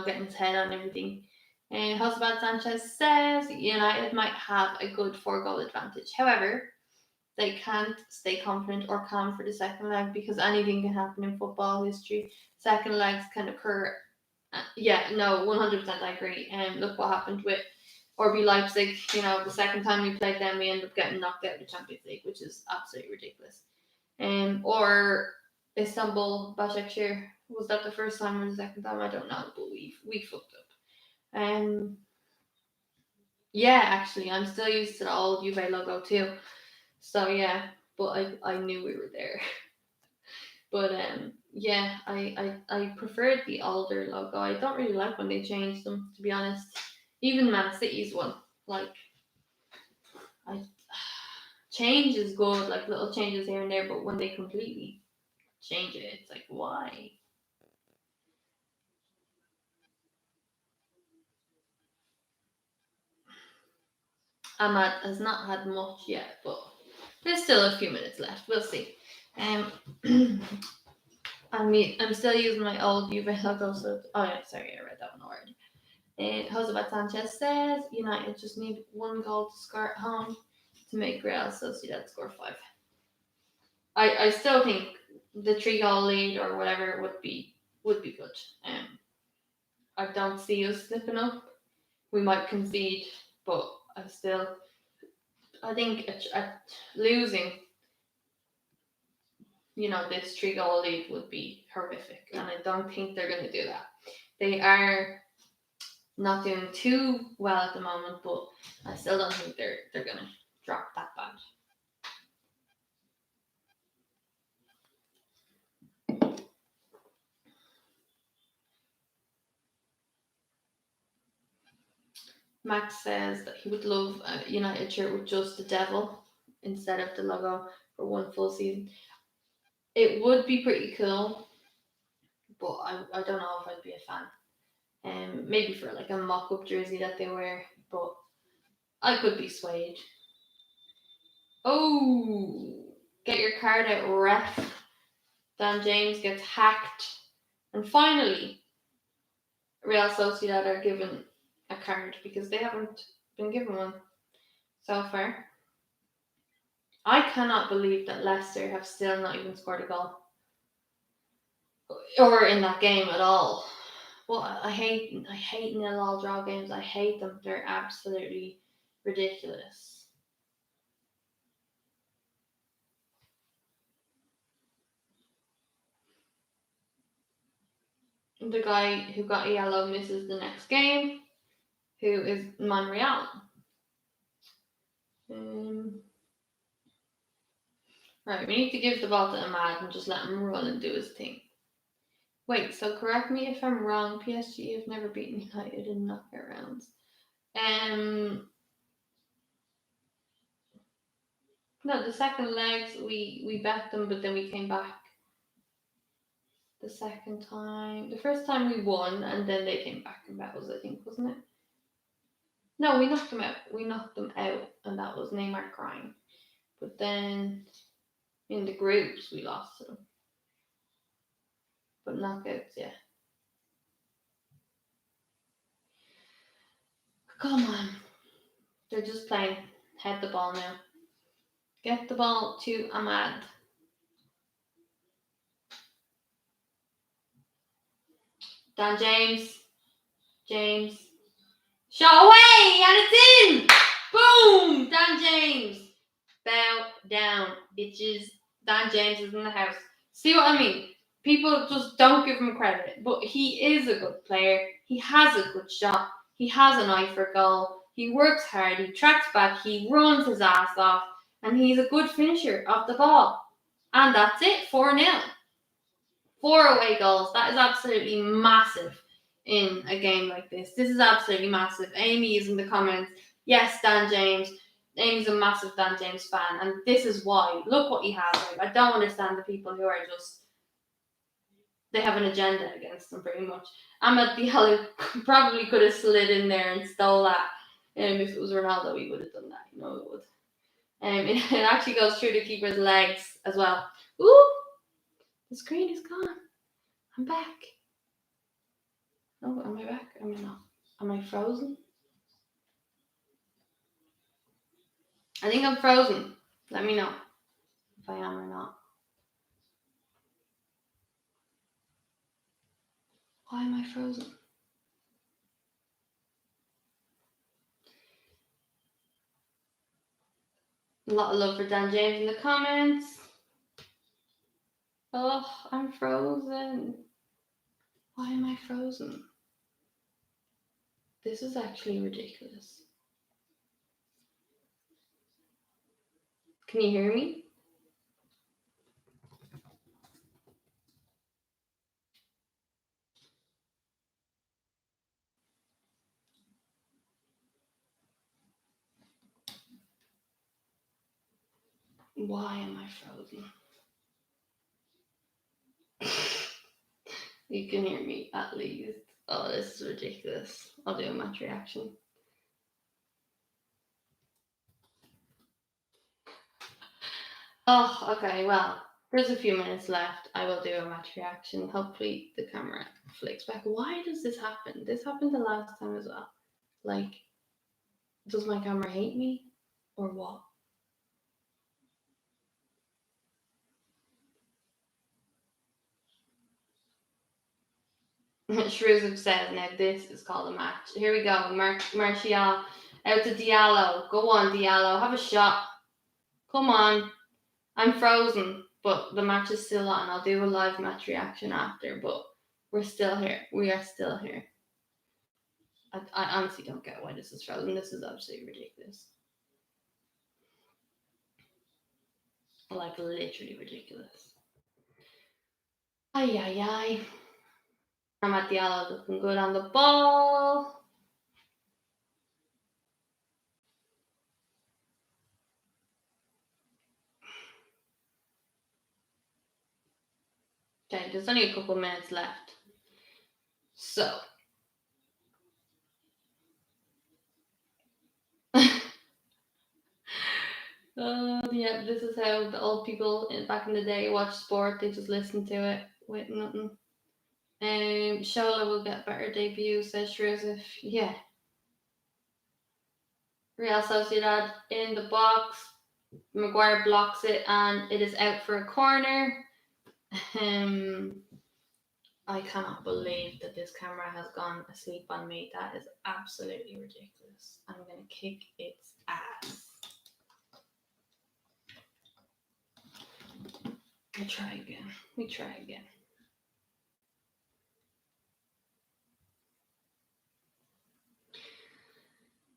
getting his head on everything. And Josebad Sanchez says United might have a good 4-goal advantage. However, they can't stay confident or calm for the second leg because anything can happen in football history. Second legs can occur. 100% I agree. Look what happened with RB Leipzig. The second time we played them, we ended up getting knocked out of the Champions League, which is absolutely ridiculous. Or Istanbul, Başakşehir. Was that the first time or the second time? I don't know, but we fucked up. Yeah, actually, I'm still used to the old Juve logo too. So yeah, but I knew we were there. But yeah, I preferred the older logo. I don't really like when they changed them, to be honest. Even Man City's one, change is good, like little changes here and there, but when they completely change it, it's like, why? Ahmad has not had much yet, but there's still a few minutes left. We'll see. I'm still using my old Juve logo. So, sorry, I read that one already. José Sanchez says United just need one goal to score at home to make Real Sociedad score 5. I still think the 3-goal lead or whatever would be good. I don't see us slipping up. We might concede, but I think losing, this 3-goal lead would be horrific, and I don't think they're going to do that. They are not doing too well at the moment, but I still don't think they're going to drop that bad. Max says that he would love a United shirt with just the devil instead of the logo for one full season. It would be pretty cool, but I don't know if I'd be a fan. Maybe for like a mock-up jersey that they wear, but I could be swayed. Oh, get your card out, ref. Dan James gets hacked. And finally, Real Sociedad are given a card because they haven't been given one so far. I cannot believe that Leicester have still not even scored a goal. Or in that game at all. Well, I hate 0-0 draw games. I hate them. They're absolutely ridiculous. The guy who got a yellow misses the next game, who is Monreal. Right, we need to give the ball to Ahmad and just let him run and do his thing. Wait, so correct me if I'm wrong. PSG have never beaten United in knockout rounds. No, the second legs we bet them, but then we came back. The second time, the first time we won, and then they came back and bet us, I think, wasn't it? No, we knocked them out. We knocked them out, and that was Neymar crying. But then in the groups, we lost to them. But knockouts, yeah. Come on. They're just playing. Head the ball now. Get the ball to Ahmad. Dan James. Shot away! And it's in! Boom! Dan James. Bow down, bitches. Dan James is in the house. See what I mean? People just don't give him credit. But he is a good player. He has a good shot. He has an eye for goal. He works hard. He tracks back. He runs his ass off. And he's a good finisher of the ball. And that's it. 4-0. 4 away goals. That is absolutely massive in a game like this. This is absolutely massive. Amy is in the comments. Yes, Dan James. Amy's a massive Dan James fan. And this is why. Look what he has. Like, I don't understand the people who are just... They have an agenda against them, pretty much. Ahmed Diallo probably could have slid in there and stole that. If it was Ronaldo, he would have done that. It would. It actually goes through the keeper's legs as well. Ooh! The screen is gone. I'm back. Oh, am I back? Am I not? Am I frozen? I think I'm frozen. Let me know if I am or not. Why am I frozen? A lot of love for Dan James in the comments. Oh, I'm frozen. Why am I frozen? This is actually ridiculous. Can you hear me? Why am I frozen? You can hear me at least. Oh, this is ridiculous. I'll do a match reaction. Oh, okay. Well, there's a few minutes left. I will do a match reaction. Hopefully, the camera flicks back. Why does this happen? This happened the last time as well. Like, does my camera hate me or what? Shrewsbury says now this is called a match. Here we go. Martial out to Diallo. Go on, Diallo. Have a shot. Come on. I'm frozen, but the match is still on. I'll do a live match reaction after, but we're still here. We are still here. I honestly don't get why this is frozen. This is absolutely ridiculous. Like, literally ridiculous. Ay, ay, ay. Amad Diallo looking good on the ball. Okay, there's only a couple minutes left. So. Yeah, this is how the old people back in the day watched sport. They just listened to it with nothing. Shola will get better debut, says Shrewsbury. Yeah. Real Sociedad in the box. Maguire blocks it and it is out for a corner. I cannot believe that this camera has gone asleep on me. That is absolutely ridiculous. I'm going to kick its ass. We try again.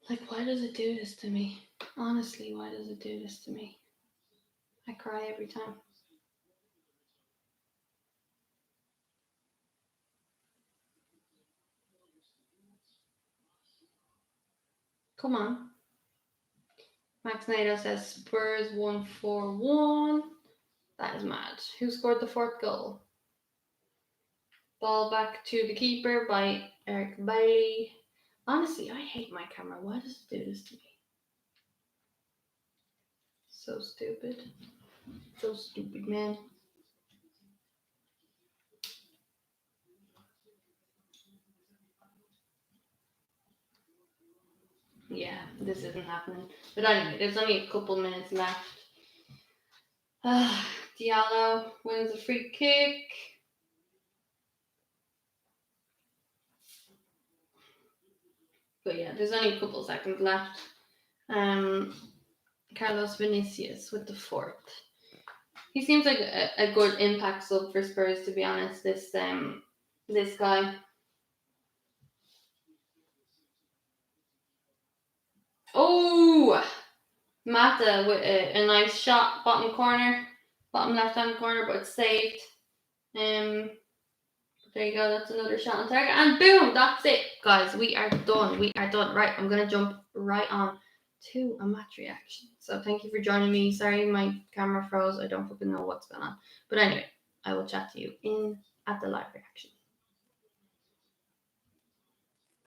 Like, why does it do this to me? Honestly, why does it do this to me? I cry every time. Come on. Max Nato says Spurs 1-4-1. That is mad. Who scored the fourth goal? Ball back to the keeper by Eric Bailey. Honestly, I hate my camera. Why does it do this to me? So stupid. So stupid, man. Yeah, this isn't happening. But anyway, there's only a couple minutes left. Diallo wins a free kick. But yeah, there's only a couple seconds left. Carlos Vinicius with the fourth. He seems like a good impact sub for Spurs, to be honest. This guy. Oh, Mata with a nice shot, bottom left hand corner, but it's saved. There you go. That's another shot on target, and boom, that's it, guys. We are done. Right, I'm gonna jump right on to a match reaction. So thank you for joining me. Sorry, my camera froze. I don't fucking know what's going on, but anyway, I will chat to you at the live reaction.